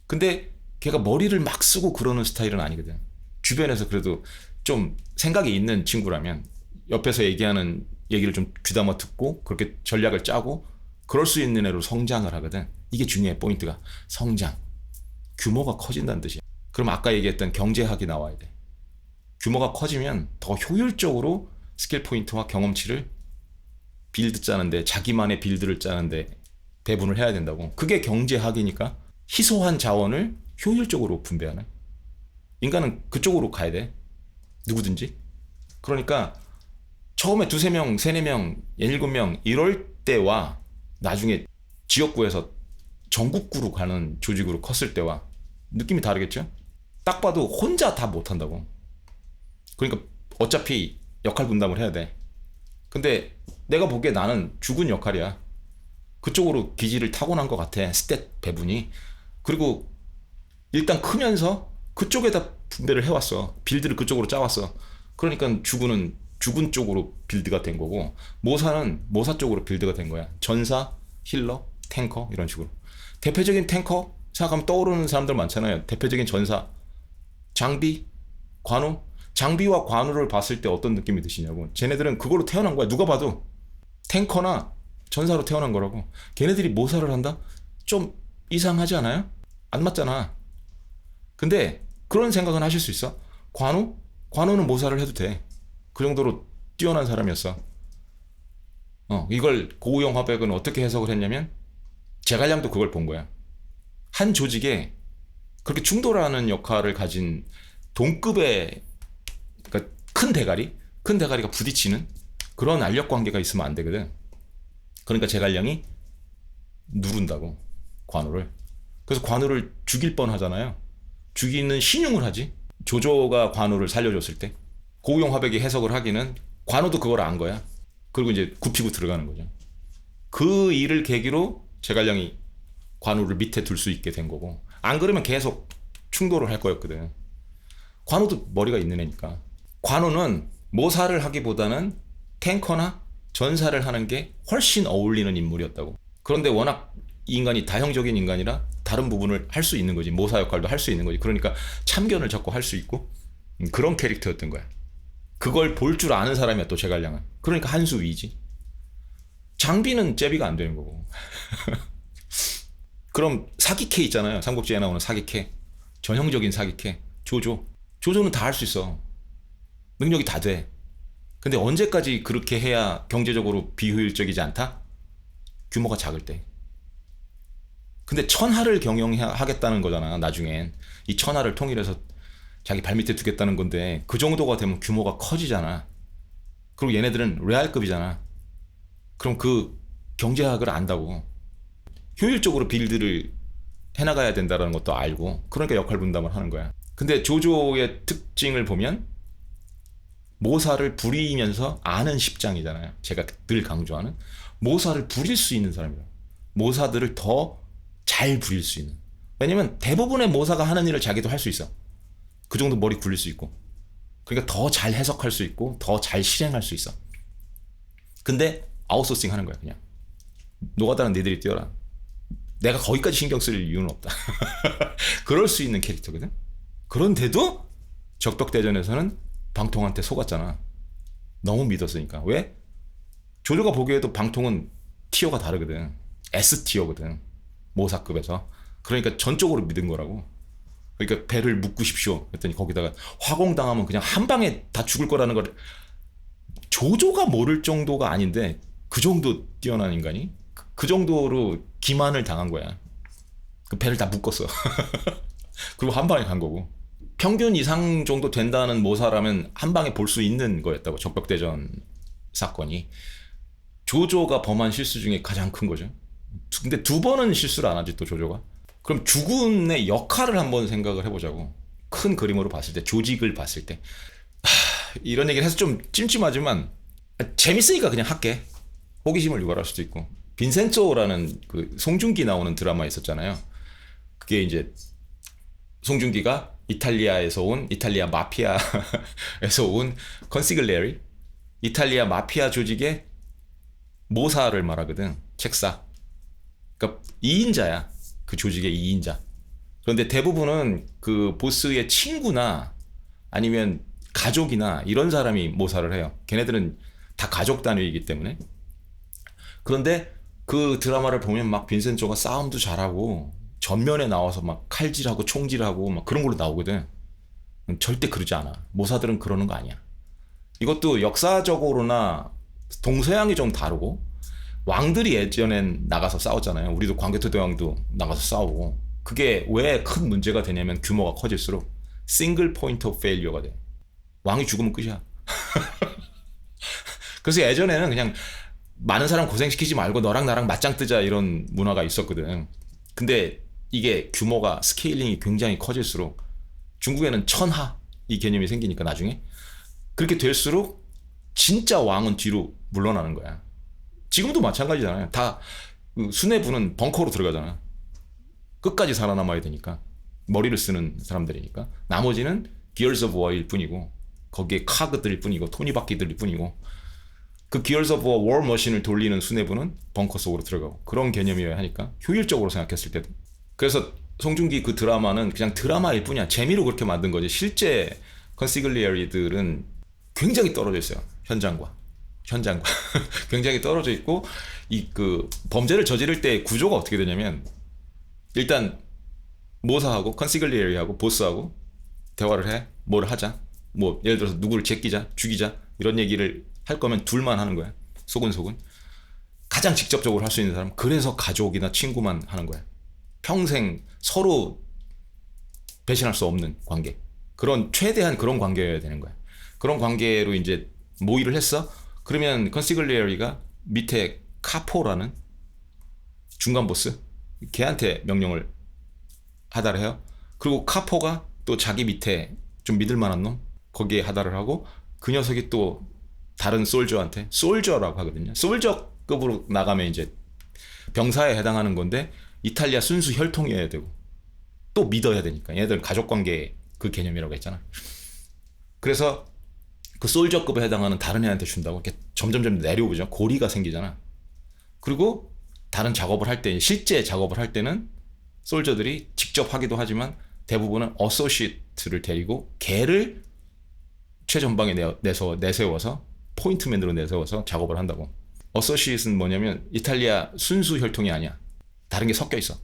근데 걔가 머리를 막 쓰고 그러는 스타일은 아니거든. 주변에서 그래도 좀 생각이 있는 친구라면 옆에서 얘기하는 얘기를 좀 귀담아 듣고 그렇게 전략을 짜고 그럴 수 있는 애로 성장을 하거든. 이게 중요해. 포인트가 성장. 규모가 커진다는 뜻이야. 그럼 아까 얘기했던 경제학이 나와야 돼. 규모가 커지면 더 효율적으로 스킬 포인트와 경험치를 빌드 짜는데, 자기만의 빌드를 짜는데 배분을 해야 된다고. 그게 경제학이니까 희소한 자원을 효율적으로 분배하는. 인간은 그쪽으로 가야 돼. 누구든지. 그러니까 처음에 2-3명, 3-4명, 7명 이럴 때와 나중에 지역구에서 전국구로 가는 조직으로 컸을 때와 느낌이 다르겠죠? 딱 봐도 혼자 다 못한다고. 그러니까 어차피 역할 분담을 해야 돼. 근데 내가 보기에 나는 죽은 역할이야. 그쪽으로 기질을 타고난 것 같아. 스탯 배분이. 그리고 일단 크면서 그쪽에다 분배를 해왔어. 빌드를 그쪽으로 짜왔어. 그러니까 죽은 쪽으로 빌드가 된 거고, 모사는 모사 쪽으로 빌드가 된 거야. 전사, 힐러, 탱커 이런 식으로. 대표적인 탱커 생각하면 떠오르는 사람들 많잖아요. 대표적인 전사, 장비, 관우. 장비와 관우를 봤을 때 어떤 느낌이 드시냐고. 쟤네들은 그걸로 태어난 거야. 누가 봐도 탱커나 전사로 태어난 거라고. 걔네들이 모사를 한다? 좀 이상하지 않아요? 안 맞잖아. 근데 그런 생각은 하실 수 있어. 관우? 관우는 모사를 해도 돼. 그 정도로 뛰어난 사람이었어. 이걸 고우영 화백은 어떻게 해석을 했냐면, 제갈량도 그걸 본 거야. 한 조직에 그렇게 충돌하는 역할을 가진 동급의, 그러니까 큰 대가리가 부딪히는 그런 알력 관계가 있으면 안 되거든. 그러니까 제갈량이 누른다고, 관우를. 그래서 관우를 죽일 뻔 하잖아요. 죽이는 신용을 하지. 조조가 관우를 살려줬을 때. 고우영 화백이 해석을 하기는 관우도 그걸 안 거야. 그리고 이제 굽히고 들어가는 거죠. 그 일을 계기로 제갈량이 관우를 밑에 둘 수 있게 된 거고, 안 그러면 계속 충돌을 할 거였거든. 관우도 머리가 있는 애니까. 관우는 모사를 하기보다는 탱커나 전사를 하는 게 훨씬 어울리는 인물이었다고. 그런데 워낙 이 인간이 다형적인 인간이라 다른 부분을 할 수 있는 거지. 모사 역할도 할 수 있는 거지. 그러니까 참견을 자꾸 할 수 있고 그런 캐릭터였던 거야. 그걸 볼 줄 아는 사람이야 또 제갈량은. 그러니까 한 수 위지. 장비는 제비가 안 되는 거고. 그럼 사기캐 있잖아요. 삼국지에 나오는 사기캐. 전형적인 사기캐. 조조. 조조는 다 할 수 있어. 능력이 다 돼. 근데 언제까지 그렇게 해야 경제적으로 비효율적이지 않다? 규모가 작을 때. 근데 천하를 경영하겠다는 거잖아. 나중엔 이 천하를 통일해서 자기 발밑에 두겠다는 건데 그 정도가 되면 규모가 커지잖아. 그리고 얘네들은 레알급이잖아. 그럼 그 경제학을 안다고. 효율적으로 빌드를 해나가야 된다는 것도 알고. 그러니까 역할 분담을 하는 거야. 근데 조조의 특징을 보면 모사를 부리면서 아는 십장이잖아요. 제가 늘 강조하는 모사를 부릴 수 있는 사람이야. 모사들을 더 잘 부릴 수 있는. 왜냐면 대부분의 모사가 하는 일을 자기도 할 수 있어. 그 정도 머리 굴릴 수 있고. 그러니까 더 잘 해석할 수 있고 더 잘 실행할 수 있어. 근데 아웃소싱 하는 거야. 그냥 노가다는 니들이 뛰어라. 내가 거기까지 신경 쓸 이유는 없다. 그럴 수 있는 캐릭터거든. 그런데도 적벽대전에서는 방통한테 속았잖아. 너무 믿었으니까. 왜? 조조가 보기에도 방통은 티어가 다르거든. S티어거든. 모사급에서. 그러니까 전적으로 믿은 거라고. 그러니까 배를 묶으십시오. 그랬더니 거기다가 화공당하면 그냥 한 방에 다 죽을 거라는 걸 조조가 모를 정도가 아닌데 그 정도 뛰어난 인간이 그 정도로 기만을 당한 거야. 그 배를 다 묶었어. 그리고 한 방에 간 거고. 평균 이상 정도 된다는 모사라면 한 방에 볼 수 있는 거였다고. 적벽대전 사건이. 조조가 범한 실수 중에 가장 큰 거죠. 근데 두 번은 실수를 안 하지 또 조조가. 그럼 주군의 역할을 한번 생각을 해보자고. 큰 그림으로 봤을 때, 조직을 봤을 때. 이런 얘기를 해서 좀 찜찜하지만 재밌으니까 그냥 할게. 호기심을 유발할 수도 있고. 빈센조라는 그 송중기 나오는 드라마 있었잖아요. 그게 이제 송중기가 이탈리아에서 온, 이탈리아 마피아에서 온 컨시글레리, 이탈리아 마피아 조직의 모사를 말하거든. 책사. 그러니까 2인자야. 그 조직의 2인자. 그런데 대부분은 그 보스의 친구나 아니면 가족이나 이런 사람이 모사를 해요. 걔네들은 다 가족 단위이기 때문에. 그런데 그 드라마를 보면 막 빈센조가 싸움도 잘하고 전면에 나와서 막 칼질하고 총질하고 막 그런 걸로 나오거든. 절대 그러지 않아. 모사들은 그러는 거 아니야. 이것도 역사적으로나 동서양이 좀 다르고, 왕들이 예전엔 나가서 싸웠잖아요. 우리도 광개토대왕도 나가서 싸우고. 그게 왜 큰 문제가 되냐면 규모가 커질수록 싱글 포인트 오브 페일리어가 돼. 왕이 죽으면 끝이야. 그래서 예전에는 그냥 많은 사람 고생시키지 말고 너랑 나랑 맞짱 뜨자 이런 문화가 있었거든. 근데 이게 규모가 스케일링이 굉장히 커질수록 중국에는 천하 이 개념이 생기니까 나중에 그렇게 될수록 진짜 왕은 뒤로 물러나는 거야. 지금도 마찬가지잖아요. 다 수뇌부는 벙커로 들어가잖아. 끝까지 살아남아야 되니까. 머리를 쓰는 사람들이니까. 나머지는 기어스 오브 워일 뿐이고 거기에 카그들일 뿐이고 토니바퀴들일 뿐이고 그 기어스 오브 워 머신을 돌리는 수뇌부는 벙커 속으로 들어가고 그런 개념이어야 하니까 효율적으로 생각했을 때도. 그래서 송중기 그 드라마는 그냥 드라마일 뿐이야. 재미로 그렇게 만든 거지. 실제 컨시글리어리들은 굉장히 떨어져 있어요. 현장과 굉장히 떨어져 있고 이 그 범죄를 저지를 때 구조가 어떻게 되냐면 일단 모사하고 컨시글리어리하고 보스하고 대화를 해. 뭘 하자. 뭐 예를 들어서 누구를 제끼자, 죽이자 이런 얘기를 할 거면 둘만 하는 거야. 소근소근. 가장 직접적으로 할 수 있는 사람. 그래서 가족이나 친구만 하는 거야. 평생 서로 배신할 수 없는 관계. 그런 최대한 그런 관계여야 되는 거야. 그런 관계로 이제 모의를 했어. 그러면 컨시글리어리가 밑에 카포라는 중간 보스 걔한테 명령을 하달을 해요. 그리고 카포가 또 자기 밑에 좀 믿을 만한 놈 거기에 하달을 하고 그 녀석이 또 다른 솔저한테 솔저라고 하거든요. 솔저급으로 나가면 이제 병사에 해당하는 건데 이탈리아 순수 혈통이어야 되고 또 믿어야 되니까 얘네들은 가족관계 그 개념이라고 했잖아. 그래서 그 솔저급에 해당하는 다른 애한테 준다고 이렇게 점점점 내려오죠. 고리가 생기잖아. 그리고 다른 작업을 할 때, 실제 작업을 할 때는 솔저들이 직접 하기도 하지만 대부분은 어소시에이트를 데리고 걔를 최전방에 내세워서 포인트맨으로 내세워서 작업을 한다고. 어소시에이트는 뭐냐면 이탈리아 순수 혈통이 아니야. 다른 게 섞여 있어.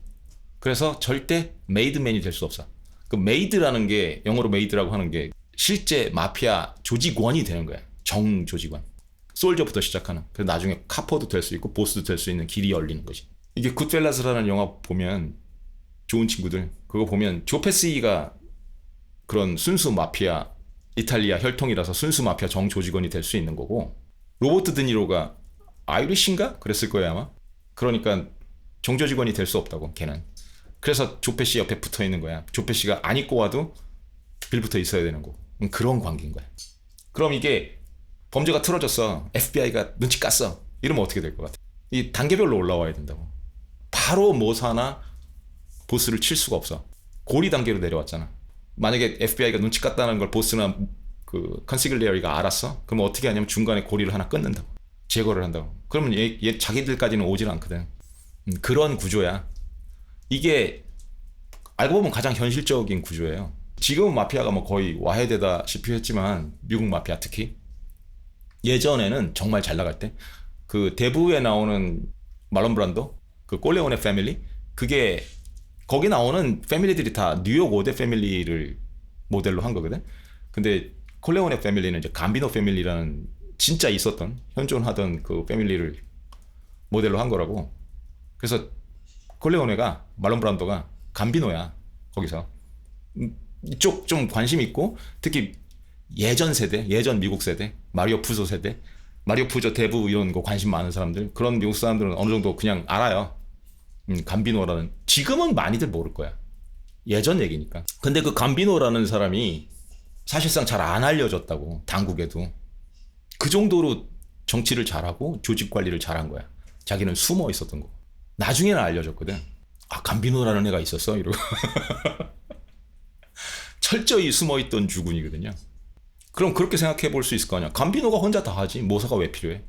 그래서 절대 메이드맨이 될 수 없어. 그 메이드라는 게, 영어로 메이드라고 하는 게 실제 마피아 조직원이 되는 거야. 정 조직원. 솔저부터 시작하는. 그래서 나중에 카퍼도 될 수 있고 보스도 될 수 있는 길이 열리는 거지. 이게 굿펠라스라는 영화 보면, 좋은 친구들 그거 보면 조 페시가 그런 순수 마피아, 이탈리아 혈통이라서 순수 마피아 정 조직원이 될 수 있는 거고, 로버트 드니로가 아이리시인가? 그랬을 거예요 아마. 그러니까 정 조직원이 될 수 없다고 걔는. 그래서 조 페시 옆에 붙어 있는 거야. 조 페시가 안 입고 와도 빌붙어 있어야 되는 거. 그런 관계인 거야. 그럼 이게 범죄가 틀어졌어. FBI가 눈치 깠어. 이러면 어떻게 될 것 같아? 이 단계별로 올라와야 된다고. 바로 모사나 보스를 칠 수가 없어. 고리 단계로 내려왔잖아. 만약에 FBI가 눈치 깠다는 걸 보스나 그 컨시글리어리가 알았어? 그럼 어떻게 하냐면 중간에 고리를 하나 끊는다고. 제거를 한다고. 그러면 얘 자기들까지는 오질 않거든. 그런 구조야. 이게 알고 보면 가장 현실적인 구조예요. 지금은 마피아가 뭐 거의 와해되다시피 했지만, 미국 마피아 특히 예전에는 정말 잘 나갈 때 그 대부에 나오는 말론 브란도, 그 꼴레오네 패밀리, 그게 거기 나오는 패밀리들이 다 뉴욕 5대 패밀리를 모델로 한 거거든. 근데 콜레오네 패밀리는 이제 감비노 패밀리라는 진짜 있었던, 현존하던 그 패밀리를 모델로 한 거라고. 그래서 콜레오네가, 말론 브란도가 감비노야 거기서. 이쪽 좀 관심 있고, 특히 예전 세대, 예전 미국 세대, 마리오 푸조 세대, 마리오 푸조 대부 이런 거 관심 많은 사람들, 그런 미국 사람들은 어느 정도 그냥 알아요. 감비노라는. 지금은 많이들 모를 거야. 예전 얘기니까. 근데 그 감비노라는 사람이 사실상 잘 안 알려졌다고, 당국에도. 그 정도로 정치를 잘하고 조직 관리를 잘한 거야. 자기는 숨어 있었던 거. 나중에는 알려졌거든. 아, 감비노라는 애가 있었어? 이러고. 철저히 숨어있던 주군이거든요. 그럼 그렇게 생각해 볼 수 있을 거 아니야. 감비노가 혼자 다 하지. 모사가 왜 필요해?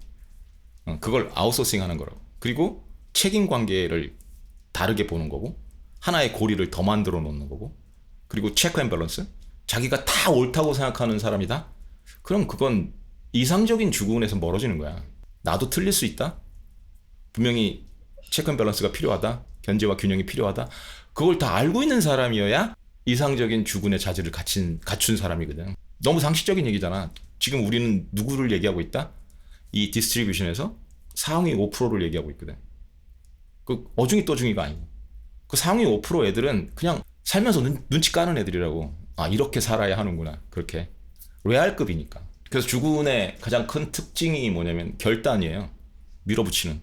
그걸 아웃소싱 하는 거라고. 그리고 책임 관계를 다르게 보는 거고, 하나의 고리를 더 만들어 놓는 거고, 그리고 체크 앤 밸런스. 자기가 다 옳다고 생각하는 사람이다? 그럼 그건 이상적인 주군에서 멀어지는 거야. 나도 틀릴 수 있다? 분명히 체크 앤 밸런스가 필요하다? 견제와 균형이 필요하다? 그걸 다 알고 있는 사람이어야 이상적인 주군의 자질을 갖춘 사람이거든. 너무 상식적인 얘기잖아. 지금 우리는 누구를 얘기하고 있다? 이 디스트리뷰션에서 상위 5%를 얘기하고 있거든. 그 어중이 떠중이가 아니고. 그 상위 5% 애들은 그냥 살면서 눈치 까는 애들이라고. 아, 이렇게 살아야 하는구나. 그렇게. 레알급이니까. 그래서 주군의 가장 큰 특징이 뭐냐면 결단이에요. 밀어붙이는.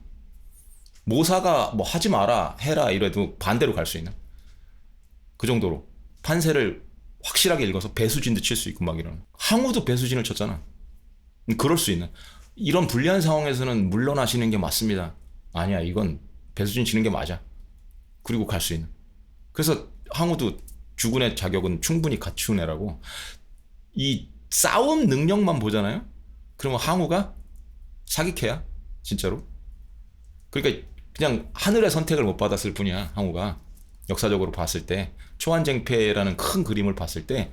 모사가 뭐 하지 마라, 해라 이래도 반대로 갈 수 있는. 그 정도로. 판세를 확실하게 읽어서 배수진도 칠 수 있고 막 이런. 항우도 배수진을 쳤잖아. 그럴 수 있는. 이런 불리한 상황에서는 물러나시는 게 맞습니다. 아니야, 이건 배수진 치는 게 맞아. 그리고 갈 수 있는. 그래서 항우도 주군의 자격은 충분히 갖춘 애라고. 이 싸움 능력만 보잖아요. 그러면 항우가 사기캐야, 진짜로. 그러니까 그냥 하늘의 선택을 못 받았을 뿐이야, 항우가. 역사적으로 봤을 때, 초안쟁패라는 큰 그림을 봤을 때,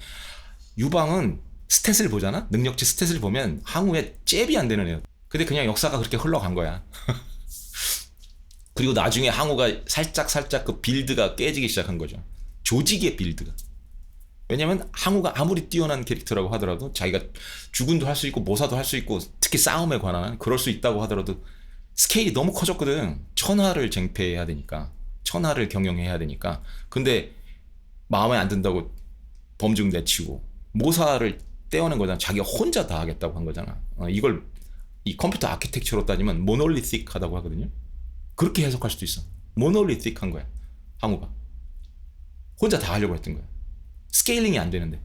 유방은 스탯을 보잖아? 능력치 스탯을 보면 항우의 잽이 안 되는 애야. 근데 그냥 역사가 그렇게 흘러간 거야. 그리고 나중에 항우가 살짝 그 빌드가 깨지기 시작한 거죠. 조직의 빌드가. 왜냐면 항우가 아무리 뛰어난 캐릭터라고 하더라도, 자기가 주군도 할 수 있고 모사도 할 수 있고, 특히 싸움에 관한 그럴 수 있다고 하더라도 스케일이 너무 커졌거든. 천하를 쟁패해야 되니까, 천하를 경영해야 되니까. 근데 마음에 안 든다고 범증 내치고 모사를 떼어낸 거잖아. 자기가 혼자 다 하겠다고 한 거잖아. 이걸 이 컴퓨터 아키텍처로 따지면 모놀리틱하다고 하거든요. 그렇게 해석할 수도 있어. 모놀리틱한 거야, 항우가. 혼자 다 하려고 했던 거야. 스케일링이 안 되는데.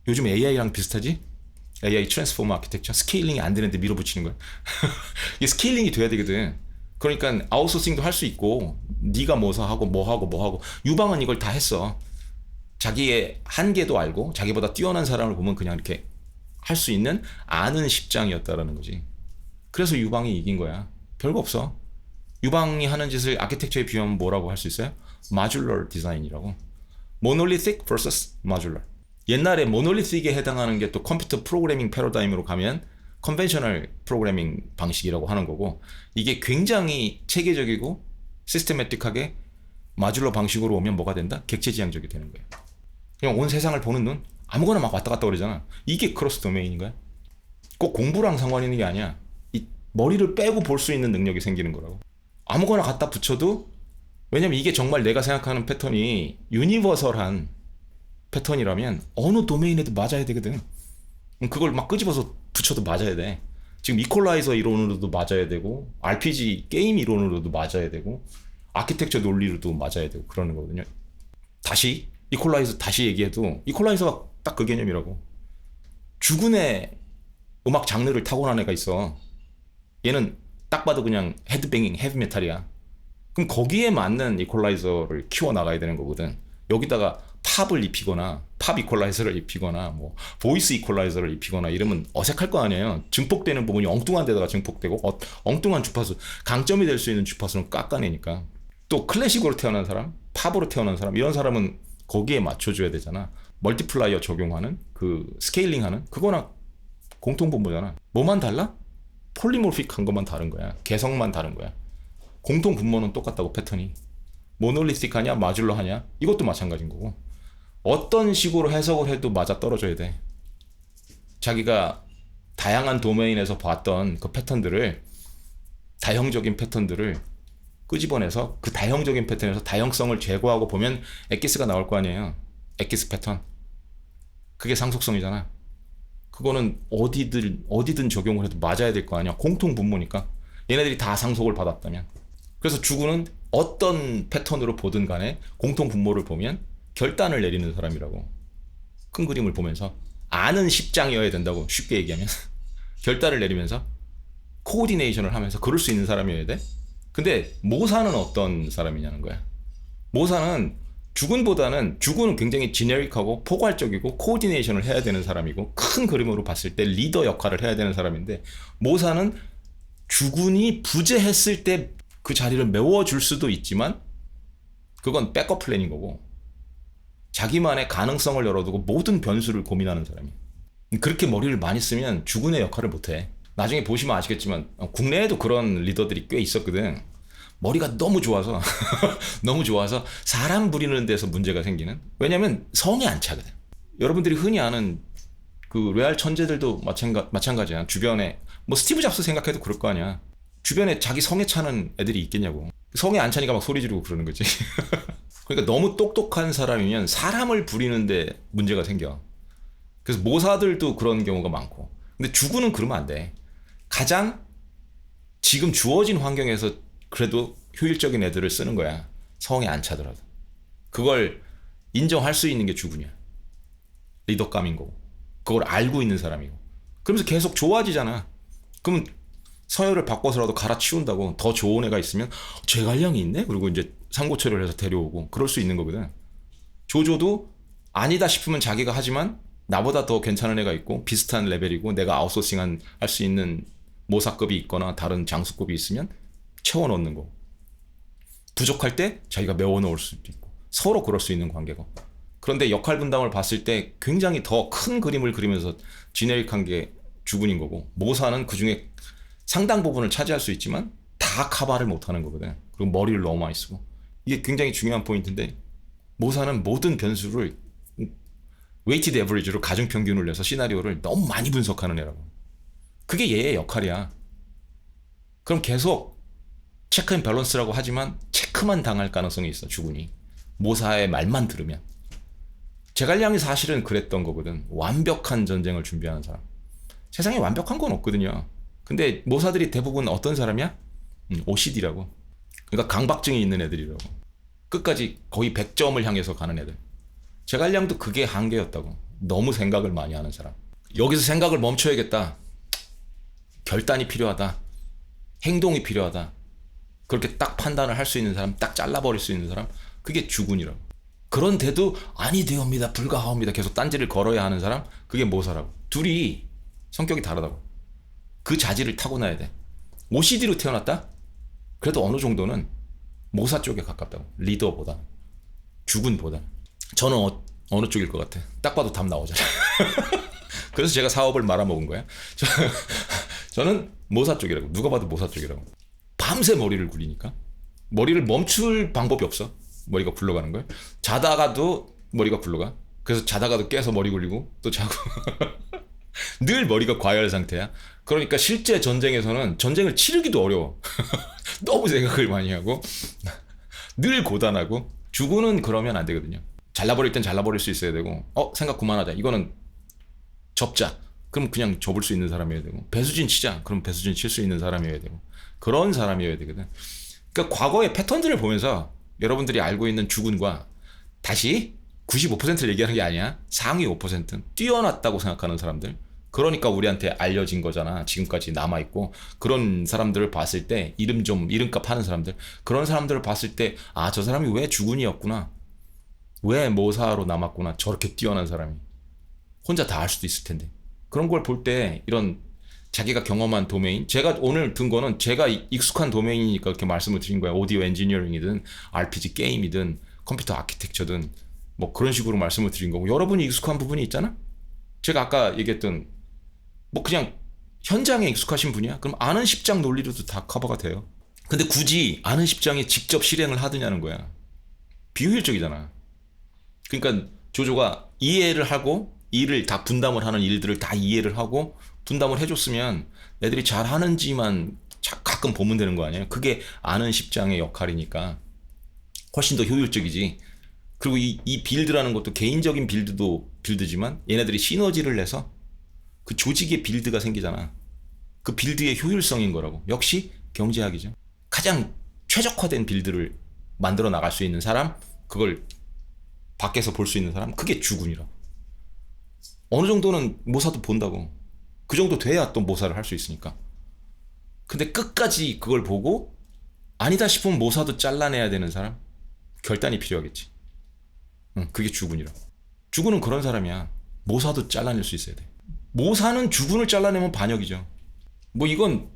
요즘 AI랑 비슷하지? AI 트랜스포머 아키텍처. 스케일링이 안 되는데 밀어붙이는 거야. 이게 스케일링이 돼야 되거든. 그러니까 아웃소싱도 할 수 있고, 네가 모사하고 뭐하고 유방은 이걸 다 했어. 자기의 한계도 알고, 자기보다 뛰어난 사람을 보면 그냥 이렇게 할 수 있는 아는 십장이었다라는 거지. 그래서 유방이 이긴 거야. 별거 없어. 유방이 하는 짓을 아키텍처에 비유하면 뭐라고 할 수 있어요? 모듈러 디자인이라고. 모놀리틱 vs 모듈러. 옛날에 모놀리틱에 해당하는 게 또 컴퓨터 프로그래밍 패러다임으로 가면 컨벤셔널 프로그래밍 방식이라고 하는 거고, 이게 굉장히 체계적이고 시스테매틱하게 모듈러 방식으로 오면 뭐가 된다? 객체지향적이 되는 거예요. 그냥 온 세상을 보는 눈 아무거나 막 왔다 갔다 그러잖아. 이게 크로스 도메인인 거야. 꼭 공부랑 상관 있는 게 아니야. 이 머리를 빼고 볼 수 있는 능력이 생기는 거라고. 아무거나 갖다 붙여도, 왜냐면 이게 정말 내가 생각하는 패턴이 유니버설한 패턴이라면 어느 도메인에도 맞아야 되거든. 그걸 막 끄집어서 붙여도 맞아야 돼. 지금 이퀄라이저 이론으로도 맞아야 되고, RPG 게임 이론으로도 맞아야 되고, 아키텍처 논리로도 맞아야 되고 그러는 거거든요. 다시 이퀄라이저 다시 얘기해도 이퀄라이저가 딱 그 개념이라고. 죽은의 음악 장르를 타고난 애가 있어. 얘는 딱 봐도 그냥 헤드뱅잉 헤비메탈이야. 그럼 거기에 맞는 이퀄라이저를 키워나가야 되는 거거든. 여기다가 팝을 입히거나 팝 이퀄라이저를 입히거나 뭐 보이스 이퀄라이저를 입히거나 이러면 어색할 거 아니에요. 증폭되는 부분이 엉뚱한 데다가 증폭되고, 엉뚱한 주파수, 강점이 될 수 있는 주파수는 깎아내니까. 또 클래식으로 태어난 사람, 팝으로 태어난 사람, 이런 사람은 거기에 맞춰줘야 되잖아. 멀티플라이어 적용하는 그 스케일링하는 그거나 공통분모잖아. 뭐만 달라? 폴리모픽한 것만 다른 거야. 개성만 다른 거야. 공통 분모는 똑같다고. 패턴이 모놀리틱하냐 모듈러 하냐 이것도 마찬가지인 거고, 어떤 식으로 해석을 해도 맞아 떨어져야 돼. 자기가 다양한 도메인에서 봤던 그 패턴들을, 다형적인 패턴들을 끄집어내서 그 다형적인 패턴에서 다형성을 제거하고 보면 엑기스가 나올 거 아니에요. 엑기스 패턴. 그게 상속성이잖아. 그거는 어디든 적용을 해도 맞아야 될 거 아니야. 공통 분모니까. 얘네들이 다 상속을 받았다면. 그래서 주구는 어떤 패턴으로 보든 간에 공통 분모를 보면 결단을 내리는 사람이라고. 큰 그림을 보면서 아는 십장이어야 된다고, 쉽게 얘기하면. 결단을 내리면서 코오디네이션을 하면서 그럴 수 있는 사람이어야 돼. 근데 모사는 어떤 사람이냐는 거야. 모사는 주군보다는, 주군은 굉장히 지네릭하고 포괄적이고 코오디네이션을 해야 되는 사람이고 큰 그림으로 봤을 때 리더 역할을 해야 되는 사람인데, 모사는 주군이 부재했을 때 그 자리를 메워줄 수도 있지만 그건 백업 플랜인 거고, 자기만의 가능성을 열어두고 모든 변수를 고민하는 사람이야. 그렇게 머리를 많이 쓰면 주군의 역할을 못해. 나중에 보시면 아시겠지만 국내에도 그런 리더들이 꽤 있었거든. 머리가 너무 좋아서 너무 좋아서 사람 부리는 데서 문제가 생기는. 왜냐면 성이 안 차거든. 여러분들이 흔히 아는 그 레알 천재들도 마찬가지야. 주변에 뭐 스티브 잡스 생각해도 그럴 거 아니야. 주변에 자기 성에 차는 애들이 있겠냐고. 성에 안 차니까 막 소리 지르고 그러는 거지. 그러니까 너무 똑똑한 사람이면 사람을 부리는데 문제가 생겨. 그래서 모사들도 그런 경우가 많고. 근데 주군은 그러면 안 돼. 가장 지금 주어진 환경에서 그래도 효율적인 애들을 쓰는 거야. 성에 안 차더라도. 그걸 인정할 수 있는 게 주군이야. 리더감인 거고. 그걸 알고 있는 사람이고. 그러면서 계속 좋아지잖아. 그러면 서열을 바꿔서라도 갈아치운다고. 더 좋은 애가 있으면 제갈량이 있네? 그리고 이제 상고처리를 해서 데려오고 그럴 수 있는 거거든. 조조도 아니다 싶으면 자기가 하지만 나보다 더 괜찮은 애가 있고 비슷한 레벨이고 내가 아웃소싱 할 수 있는 모사급이 있거나 다른 장수급이 있으면 채워넣는 거. 부족할 때 자기가 메워놓을 수도 있고 서로 그럴 수 있는 관계고. 그런데 역할 분담을 봤을 때 굉장히 더 큰 그림을 그리면서 지네릭한 게 주군인 거고, 모사는 그중에 상당 부분을 차지할 수 있지만 다 커버를 못하는 거거든. 그리고 머리를 너무 많이 쓰고. 이게 굉장히 중요한 포인트인데, 모사는 모든 변수를 웨이티드 에버리지로 가중평균을 내서 시나리오를 너무 많이 분석하는 애라고. 그게 얘의 역할이야. 그럼 계속 체크 앤 밸런스라고 하지만 체크만 당할 가능성이 있어, 주군이. 모사의 말만 들으면. 제갈량이 사실은 그랬던 거거든. 완벽한 전쟁을 준비하는 사람. 세상에 완벽한 건 없거든요. 근데 모사들이 대부분 어떤 사람이야? OCD라고. 그러니까 강박증이 있는 애들이라고. 끝까지 거의 100점을 향해서 가는 애들. 제갈량도 그게 한계였다고. 너무 생각을 많이 하는 사람. 여기서 생각을 멈춰야겠다. 결단이 필요하다. 행동이 필요하다. 그렇게 딱 판단을 할 수 있는 사람, 딱 잘라버릴 수 있는 사람, 그게 주군이라고. 그런데도 아니 되옵니다, 불가하옵니다 계속 딴지를 걸어야 하는 사람, 그게 모사라고. 둘이 성격이 다르다고. 그 자질을 타고나야 돼. OCD로 태어났다? 그래도 어느 정도는 모사 쪽에 가깝다고. 리더보다, 주군보다. 저는 어느 쪽일 것 같아? 딱 봐도 답 나오잖아. 그래서 제가 사업을 말아먹은 거야. 저는 모사 쪽이라고. 누가 봐도 모사 쪽이라고. 밤새 머리를 굴리니까. 머리를 멈출 방법이 없어. 머리가 굴러가는 거야. 자다가도 머리가 굴러가. 그래서 자다가도 깨서 머리 굴리고 또 자고. 늘 머리가 과열 상태야. 그러니까 실제 전쟁에서는 전쟁을 치르기도 어려워. 너무 생각을 많이 하고 늘 고단하고. 주군은 그러면 안 되거든요. 잘라버릴 땐 잘라버릴 수 있어야 되고, 생각 그만하자, 이거는 접자, 그럼 그냥 접을 수 있는 사람이어야 되고, 배수진 치자, 그럼 배수진 칠 수 있는 사람이어야 되고, 그런 사람이어야 되거든. 그러니까 과거의 패턴들을 보면서 여러분들이 알고 있는 주군과 다시 95%를 얘기하는 게 아니야. 상위 5% 뛰어났다고 생각하는 사람들, 그러니까 우리한테 알려진 거잖아. 지금까지 남아있고. 그런 사람들을 봤을 때, 이름값 하는 사람들, 그런 사람들을 봤을 때, 아, 저 사람이 왜 주군이었구나, 왜 모사로 남았구나, 저렇게 뛰어난 사람이. 혼자 다 할 수도 있을 텐데. 그런 걸 볼 때 이런 자기가 경험한 도메인, 제가 오늘 든 거는 제가 익숙한 도메인이니까 그렇게 말씀을 드린 거야. 오디오 엔지니어링이든 RPG 게임이든 컴퓨터 아키텍처든 뭐 그런 식으로 말씀을 드린 거고, 여러분이 익숙한 부분이 있잖아. 제가 아까 얘기했던 뭐 그냥 현장에 익숙하신 분이야? 그럼 아는 십장 논리로도 다 커버가 돼요. 근데 굳이 아는 십장에 직접 실행을 하느냐는 거야. 비효율적이잖아. 그러니까 조조가 이해를 하고, 일을 다 분담을 하는 일들을 다 이해를 하고 분담을 해줬으면 애들이 잘 하는지만 가끔 보면 되는 거 아니에요. 그게 아는 십장의 역할이니까 훨씬 더 효율적이지. 그리고 이 빌드라는 것도 개인적인 빌드지만 얘네들이 시너지를 내서 그 조직의 빌드가 생기잖아. 그 빌드의 효율성인 거라고. 역시 경제학이죠. 가장 최적화된 빌드를 만들어 나갈 수 있는 사람, 그걸 밖에서 볼 수 있는 사람, 그게 주군이라고. 어느 정도는 모사도 본다고. 그 정도 돼야 또 모사를 할 수 있으니까. 근데 끝까지 그걸 보고 아니다 싶으면 모사도 잘라내야 되는 사람, 결단이 필요하겠지. 그게 주군이라고. 주군은 그런 사람이야. 모사도 잘라낼 수 있어야 돼. 모사는 주군을 잘라내면 반역이죠. 뭐 이건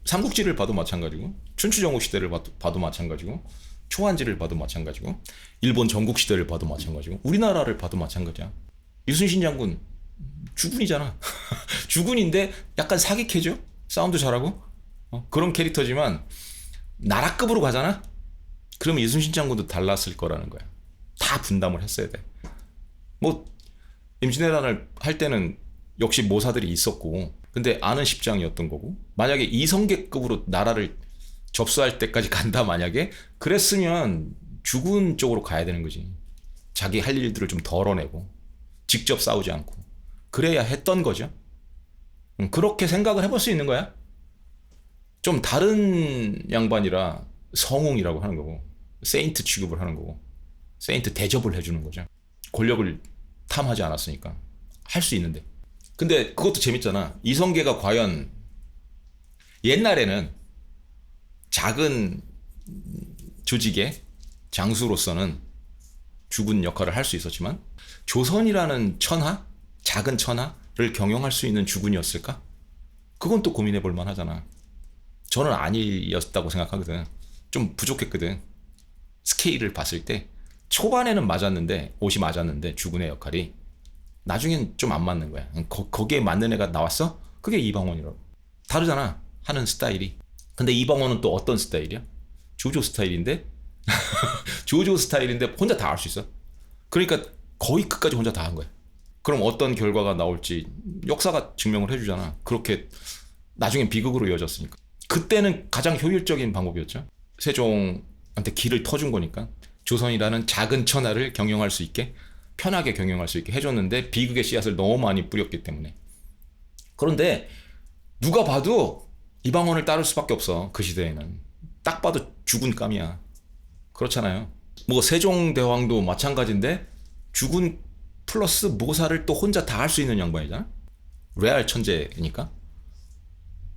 삼국지를 봐도 마찬가지고, 춘추전국 시대를 봐도 마찬가지고, 초안지를 봐도 마찬가지고, 일본 전국시대를 봐도 마찬가지고, 우리나라를 봐도 마찬가지야. 이순신 장군 주군이잖아. 주군인데 약간 사기캐죠. 싸움도 잘하고 그런 캐릭터지만 나라급으로 가잖아. 그러면 이순신 장군도 달랐을 거라는 거야. 다 분담을 했어야 돼. 뭐 임진왜란을 할 때는 역시 모사들이 있었고, 근데 아는 십장이었던 거고, 만약에 이성계급으로 나라를 접수할 때까지 간다 만약에 그랬으면 주군 쪽으로 가야 되는 거지. 자기 할 일들을 좀 덜어내고 직접 싸우지 않고 그래야 했던 거죠. 그렇게 생각을 해볼 수 있는 거야. 좀 다른 양반이라 성웅이라고 하는 거고, 세인트 취급을 하는 거고, 세인트 대접을 해주는 거죠. 권력을 탐하지 않았으니까 할 수 있는데. 근데 그것도 재밌잖아. 이성계가 과연 옛날에는 작은 조직의 장수로서는 주군 역할을 할 수 있었지만, 조선이라는 천하, 작은 천하를 경영할 수 있는 주군이었을까? 그건 또 고민해 볼 만하잖아. 저는 아니었다고 생각하거든. 좀 부족했거든. 스케일을 봤을 때 초반에는 맞았는데, 옷이 맞았는데 주군의 역할이 나중엔 좀 안 맞는 거야. 거기에 맞는 애가 나왔어? 그게 이방원이라고. 다르잖아, 하는 스타일이. 근데 이방원은 또 어떤 스타일이야? 조조 스타일인데 조조 스타일인데 혼자 다 할 수 있어. 그러니까 거의 끝까지 혼자 다 한 거야. 그럼 어떤 결과가 나올지 역사가 증명을 해주잖아. 그렇게 나중엔 비극으로 이어졌으니까. 그때는 가장 효율적인 방법이었죠. 세종한테 길을 터준 거니까. 조선이라는 작은 천하를 경영할 수 있게, 편하게 경영할 수 있게 해줬는데, 비극의 씨앗을 너무 많이 뿌렸기 때문에. 그런데 누가 봐도 이방원을 따를 수밖에 없어. 그 시대에는 딱 봐도 주군감이야. 그렇잖아요. 뭐 세종대왕도 마찬가지인데 주군 플러스 모사를 또 혼자 다 할 수 있는 양반이잖아. 레알 천재니까.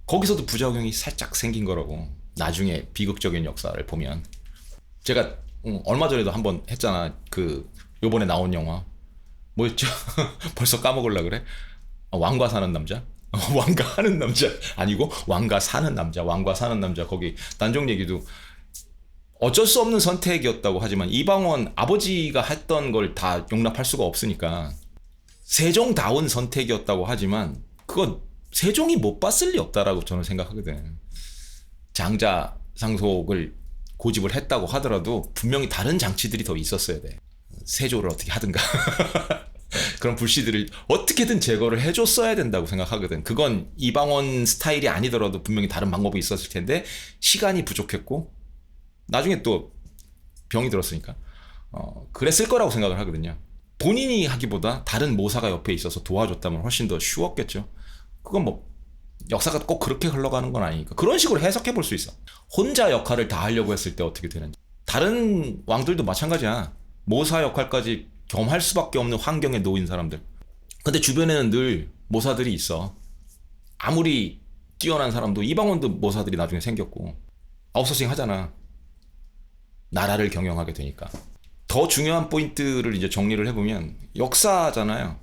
거기서도 부작용이 살짝 생긴 거라고. 나중에 비극적인 역사를 보면. 제가 얼마 전에도 한번 했잖아. 요번에 나온 영화 뭐였죠? 벌써 까먹으려 그래. 왕과 사는 남자. 왕가 하는 남자 아니고 왕가 사는 남자, 왕과 사는 남자. 거기 난정 얘기도 어쩔 수 없는 선택이었다고 하지만 이방원 아버지가 했던 걸 다 용납할 수가 없으니까 세종다운 선택이었다고 하지만 그건 세종이 못 봤을 리 없다라고 저는 생각하거든. 장자 상속을 고집을 했다고 하더라도 분명히 다른 장치들이 더 있었어야 돼. 세조를 어떻게 하든가 그런 불씨들을 어떻게든 제거를 해줬어야 된다고 생각하거든. 그건 이방원 스타일이 아니더라도 분명히 다른 방법이 있었을 텐데 시간이 부족했고 나중에 또 병이 들었으니까 그랬을 거라고 생각을 하거든요. 본인이 하기보다 다른 모사가 옆에 있어서 도와줬다면 훨씬 더 쉬웠겠죠. 그건 뭐 역사가 꼭 그렇게 흘러가는 건 아니니까 그런 식으로 해석해 볼 수 있어. 혼자 역할을 다 하려고 했을 때 어떻게 되는지. 다른 왕들도 마찬가지야. 모사 역할까지 겸할 수밖에 없는 환경에 놓인 사람들. 근데 주변에는 늘 모사들이 있어. 아무리 뛰어난 사람도 이방원도 모사들이 나중에 생겼고 아웃소싱 하잖아. 나라를 경영하게 되니까. 더 중요한 포인트를 이제 정리를 해보면 역사잖아요.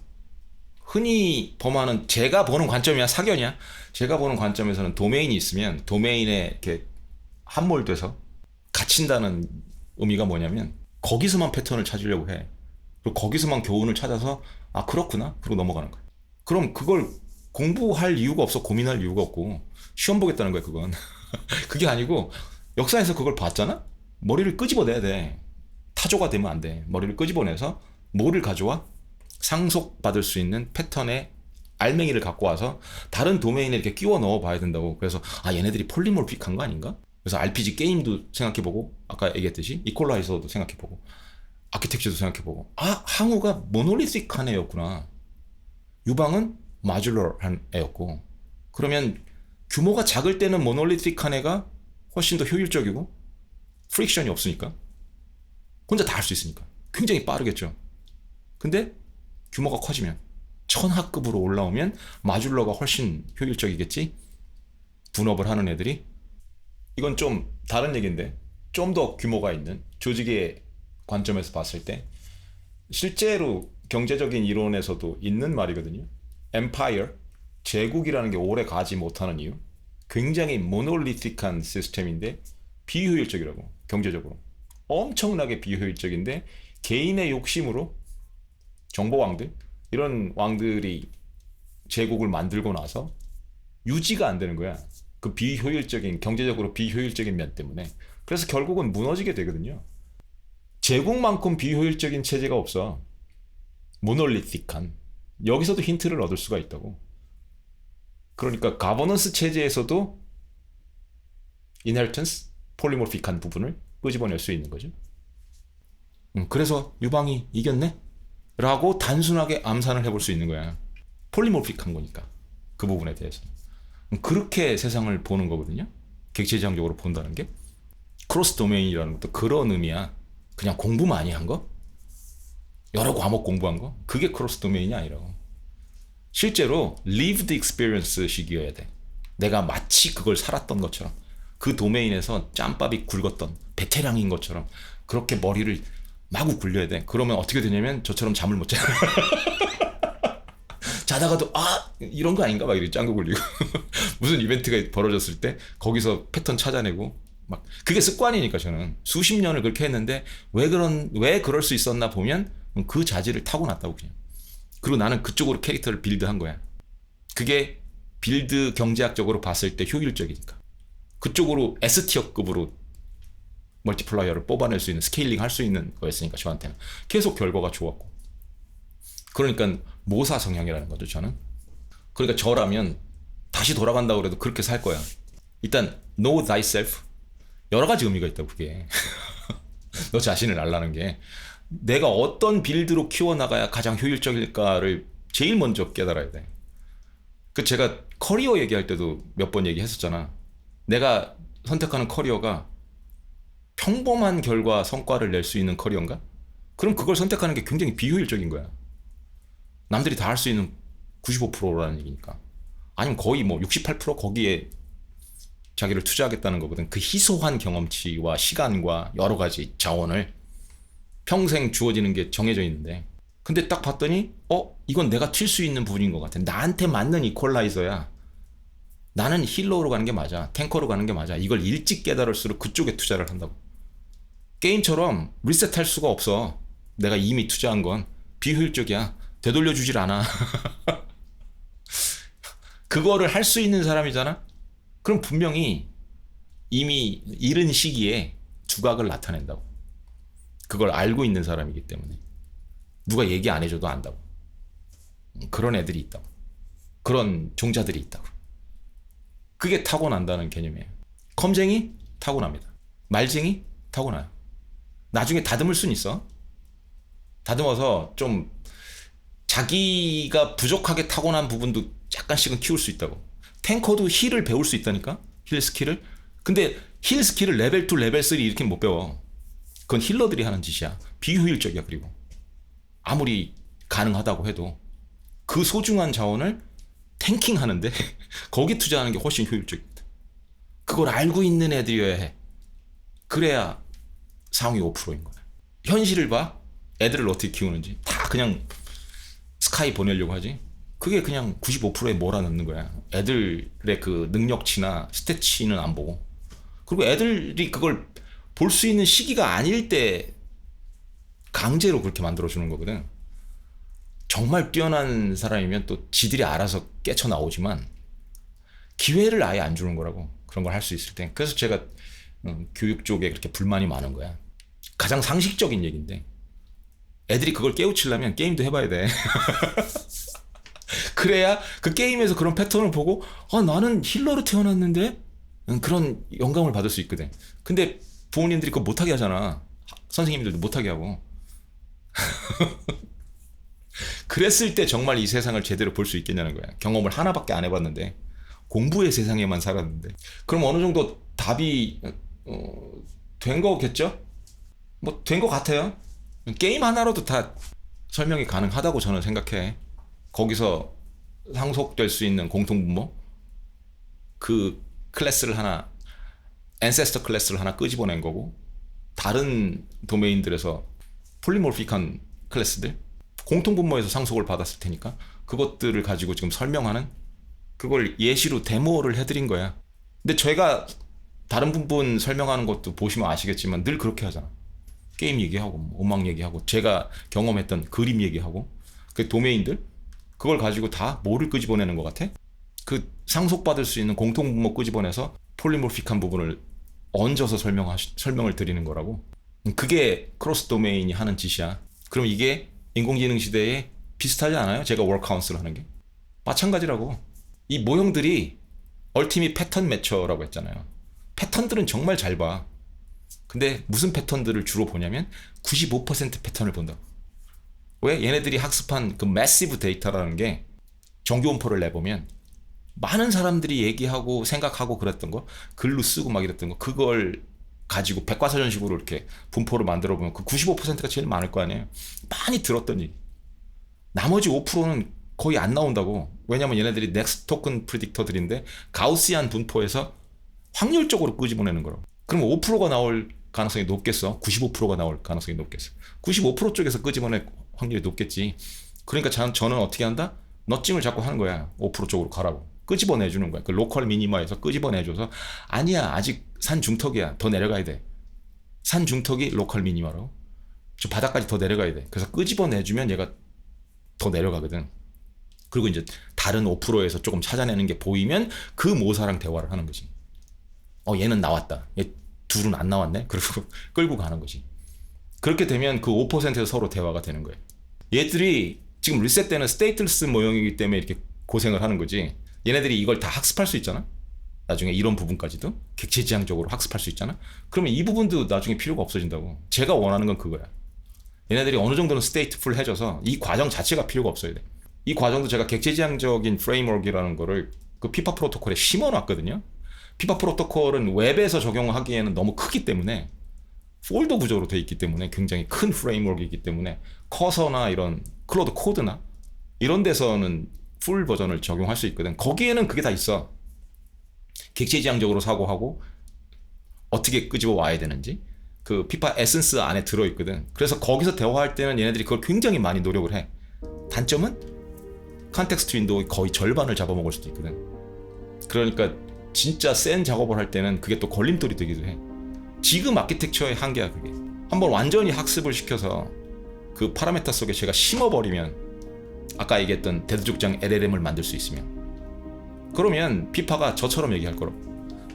흔히 범하는 제가 보는 관점이야 사견이야. 제가 보는 관점에서는 도메인이 있으면 도메인에 이렇게 함몰돼서 갇힌다는 의미가 뭐냐면 거기서만 패턴을 찾으려고 해. 그리고 거기서만 교훈을 찾아서 아 그렇구나 그러고 넘어가는 거야. 그럼 그걸 공부할 이유가 없어. 고민할 이유가 없고 시험 보겠다는 거야 그건. 그게 아니고 역사에서 그걸 봤잖아. 머리를 끄집어내야 돼. 타조가 되면 안 돼. 머리를 끄집어내서 뭐를 가져와? 상속받을 수 있는 패턴의 알맹이를 갖고 와서 다른 도메인에 이렇게 끼워 넣어 봐야 된다고. 그래서 아 얘네들이 폴리몰픽한 거 아닌가? 그래서 RPG 게임도 생각해보고 아까 얘기했듯이 이퀄라이저도 생각해보고 아키텍처도 생각해보고 아 항우가 모놀리틱한 애였구나. 유방은 마듈러한 애였고 그러면 규모가 작을 때는 모놀리틱한 애가 훨씬 더 효율적이고 프릭션이 없으니까 혼자 다 할 수 있으니까 굉장히 빠르겠죠. 근데 규모가 커지면 천하급으로 올라오면 마듈러가 훨씬 효율적이겠지. 분업을 하는 애들이. 이건 좀 다른 얘기인데 좀 더 규모가 있는 조직의 관점에서 봤을 때 실제로 경제적인 이론에서도 있는 말이거든요. 엠파이어, 제국이라는 게 오래 가지 못하는 이유. 굉장히 모놀리틱한 시스템인데 비효율적이라고. 경제적으로 엄청나게 비효율적인데 개인의 욕심으로 정보왕들 이런 왕들이 제국을 만들고 나서 유지가 안 되는 거야. 그 비효율적인 경제적으로 비효율적인 면 때문에. 그래서 결국은 무너지게 되거든요. 제국만큼 비효율적인 체제가 없어. 모놀리틱한. 여기서도 힌트를 얻을 수가 있다고. 그러니까 가버넌스 체제에서도 인헤리턴스, 폴리모픽한 부분을 끄집어낼 수 있는 거죠. 그래서 유방이 이겼네? 라고 단순하게 암산을 해볼 수 있는 거야. 폴리모픽한 거니까. 그 부분에 대해서. 그렇게 세상을 보는 거거든요. 객체지향적으로 본다는 게. 크로스 도메인이라는 것도 그런 의미야. 그냥 공부 많이 한 거? 여러 과목 공부한 거? 그게 크로스 도메인이 아니라고. 실제로 lived experience식이어야 돼. 내가 마치 그걸 살았던 것처럼 그 도메인에서 짬밥이 굵었던 베테랑인 것처럼 그렇게 머리를 마구 굴려야 돼. 그러면 어떻게 되냐면 저처럼 잠을 못 자. 자다가도 아 이런 거 아닌가 막 이렇게 짱구 굴리고 무슨 이벤트가 벌어졌을 때 거기서 패턴 찾아내고 막 그게 습관이니까 저는 수십 년을 그렇게 했는데 왜 그럴 수 있었나 보면 그 자질을 타고났다고 그냥. 그리고 나는 그쪽으로 캐릭터를 빌드한 거야. 그게 빌드 경제학적으로 봤을 때 효율적이니까. 그쪽으로 S티어급으로 멀티플라이어를 뽑아낼 수 있는 스케일링 할 수 있는 거였으니까 저한테는 계속 결과가 좋았고. 그러니까 모사 성향이라는 거죠 저는. 그러니까 저라면 다시 돌아간다고 그래도 그렇게 살 거야. 일단 know thyself. 여러 가지 의미가 있다고 그게. 너 자신을 알라는 게 내가 어떤 빌드로 키워나가야 가장 효율적일까를 제일 먼저 깨달아야 돼. 그 제가 커리어 얘기할 때도 몇 번 얘기했었잖아. 내가 선택하는 커리어가 평범한 결과 성과를 낼 수 있는 커리어인가? 그럼 그걸 선택하는 게 굉장히 비효율적인 거야. 남들이 다 할 수 있는 95%라는 얘기니까. 아니면 거의 뭐 68% 거기에 자기를 투자하겠다는 거거든. 그 희소한 경험치와 시간과 여러 가지 자원을 평생 주어지는 게 정해져 있는데 근데 딱 봤더니 이건 내가 튈 수 있는 부분인 것 같아. 나한테 맞는 이퀄라이저야. 나는 힐러로 가는 게 맞아. 탱커로 가는 게 맞아. 이걸 일찍 깨달을수록 그쪽에 투자를 한다고. 게임처럼 리셋할 수가 없어. 내가 이미 투자한 건 비효율적이야. 되돌려주질 않아. 그거를 할 수 있는 사람이잖아. 그럼 분명히 이미 이른 시기에 두각을 나타낸다고. 그걸 알고 있는 사람이기 때문에 누가 얘기 안 해줘도 안다고. 그런 애들이 있다고. 그런 종자들이 있다고. 그게 타고난다는 개념이에요. 컴쟁이 타고납니다. 말쟁이 타고나요. 나중에 다듬을 순 있어. 다듬어서 좀 자기가 부족하게 타고난 부분도 약간씩은 키울 수 있다고. 탱커도 힐을 배울 수 있다니까. 힐 스킬을. 근데 힐 스킬을 레벨 2, 레벨 3 이렇게 못 배워. 그건 힐러들이 하는 짓이야. 비효율적이야. 그리고 아무리 가능하다고 해도 그 소중한 자원을 탱킹 하는데 거기 투자하는 게 훨씬 효율적입니다. 그걸 알고 있는 애들이어야 해. 그래야 상위 5%인 거야. 현실을 봐. 애들을 어떻게 키우는지. 다 그냥 스카이 보내려고 하지. 그게 그냥 95%에 몰아넣는 거야. 애들의 그 능력치나 스탯치는 안 보고. 그리고 애들이 그걸 볼 수 있는 시기가 아닐 때 강제로 그렇게 만들어주는 거거든. 정말 뛰어난 사람이면 또 지들이 알아서 깨쳐 나오지만 기회를 아예 안 주는 거라고. 그런 걸 할 수 있을 때. 그래서 제가 교육 쪽에 그렇게 불만이 많은 거야. 가장 상식적인 얘기인데 애들이 그걸 깨우치려면 게임도 해봐야 돼. 그래야 그 게임에서 그런 패턴을 보고 나는 힐러로 태어났는데 그런 영감을 받을 수 있거든. 근데 부모님들이 그거 못하게 하잖아. 선생님들도 못하게 하고. 그랬을 때 정말 이 세상을 제대로 볼 수 있겠냐는 거야. 경험을 하나밖에 안 해봤는데 공부의 세상에만 살았는데. 그럼 어느 정도 답이 된 거겠죠? 뭐 된 거 같아요. 게임 하나로도 다 설명이 가능하다고 저는 생각해. 거기서 상속될 수 있는 공통분모, 그 클래스를 하나, 앤세스터 클래스를 하나 끄집어낸 거고, 다른 도메인들에서 폴리모피크한 클래스들, 공통분모에서 상속을 받았을 테니까 그것들을 가지고 지금 설명하는, 그걸 예시로 데모를 해드린 거야. 근데 저희가 다른 부분 설명하는 것도 보시면 아시겠지만 늘 그렇게 하잖아. 게임 얘기하고 음악 얘기하고 제가 경험했던 그림 얘기하고 그 도메인들, 그걸 가지고 다 뭐를 끄집어내는 것 같아? 그 상속받을 수 있는 공통분모 끄집어내서 폴리모피크한 부분을 얹어서 설명을 드리는 거라고. 그게 크로스 도메인이 하는 짓이야. 그럼 이게 인공지능 시대에 비슷하지 않아요? 제가 워크카운슬 하는 게 마찬가지라고. 이 모형들이 얼티밋 패턴 매처라고 했잖아요. 패턴들은 정말 잘 봐. 근데 무슨 패턴들을 주로 보냐면 95% 패턴을 본다고. 왜? 얘네들이 학습한 그 매시브 데이터라는 게 정교원포를 내보면 많은 사람들이 얘기하고 생각하고 그랬던 거, 글로 쓰고 막 이랬던 거, 그걸 가지고 백과사전식으로 이렇게 분포를 만들어 보면 그 95%가 제일 많을 거 아니에요. 많이 들었던 얘기. 나머지 5%는 거의 안 나온다고. 왜냐면 얘네들이 넥스트 토큰 프리딕터들인데 가우시안 분포에서 확률적으로 끄집어내는 거라고. 그럼 5%가 나올 가능성이 높겠어? 95%가 나올 가능성이 높겠어? 95% 쪽에서 끄집어낼 확률이 높겠지. 그러니까 저는 어떻게 한다? 너찜을 자꾸 하는 거야. 5% 쪽으로 가라고. 끄집어내주는 거야. 그 로컬 미니마에서 끄집어내줘서 아니야, 아직 산 중턱이야. 더 내려가야 돼. 산 중턱이 로컬 미니마라고. 저 바닥까지 더 내려가야 돼. 그래서 끄집어내주면 얘가 더 내려가거든. 그리고 이제 다른 5%에서 조금 찾아내는 게 보이면 그 모사랑 대화를 하는 거지. 얘는 나왔다. 얘 둘은 안 나왔네. 그리고 끌고 가는 거지. 그렇게 되면 그 5%에서 서로 대화가 되는 거예요. 얘들이 지금 리셋되는 스테이틀스 모형이기 때문에 이렇게 고생을 하는 거지. 얘네들이 이걸 다 학습할 수 있잖아. 나중에 이런 부분까지도 객체지향적으로 학습할 수 있잖아. 그러면 이 부분도 나중에 필요가 없어진다고. 제가 원하는 건 그거야. 얘네들이 어느 정도는 스테이트풀 해져서 이 과정 자체가 필요가 없어야 돼. 이 과정도 제가 객체지향적인 프레임워크라는 거를 그 피파 프로토콜에 심어놨거든요. 피파 프로토콜은 웹에서 적용하기에는 너무 크기 때문에, 폴더 구조로 되어 있기 때문에 굉장히 큰 프레임워크이기 때문에 커서나 이런 클로드 코드나 이런 데서는 풀 버전을 적용할 수 있거든. 거기에는 그게 다 있어. 객체지향적으로 사고하고 어떻게 끄집어 와야 되는지, 그 피파 에센스 안에 들어있거든. 그래서 거기서 대화할 때는 얘네들이 그걸 굉장히 많이 노력을 해. 단점은 컨텍스트 윈도우 거의 절반을 잡아먹을 수도 있거든. 그러니까 진짜 센 작업을 할 때는 그게 또 걸림돌이 되기도 해. 지금 아키텍처의 한계야 그게. 한번 완전히 학습을 시켜서 그 파라메타 속에 제가 심어버리면 아까 얘기했던 대두족장 LLM을 만들 수 있으면, 그러면 피파가 저처럼 얘기할 거라고.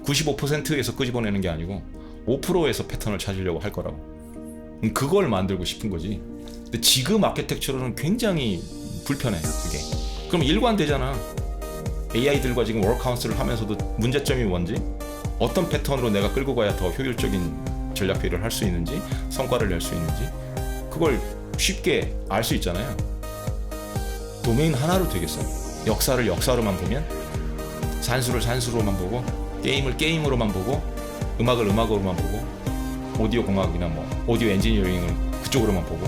95%에서 끄집어내는 게 아니고 5%에서 패턴을 찾으려고 할 거라고. 그걸 만들고 싶은 거지. 근데 지금 아키텍처로는 굉장히 불편해 그게. 그럼 일관되잖아. AI들과 지금 워크 카운슬을 하면서도 문제점이 뭔지, 어떤 패턴으로 내가 끌고 가야 더 효율적인 전략 회의를 할 수 있는지, 성과를 낼 수 있는지, 그걸 쉽게 알 수 있잖아요. 도메인 하나로 되겠어? 역사를 역사로만 보면, 산수를 산수로만 보고, 게임을 게임으로만 보고, 음악을 음악으로만 보고, 오디오 공학이나 뭐 오디오 엔지니어링을 그쪽으로만 보고,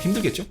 힘들겠죠?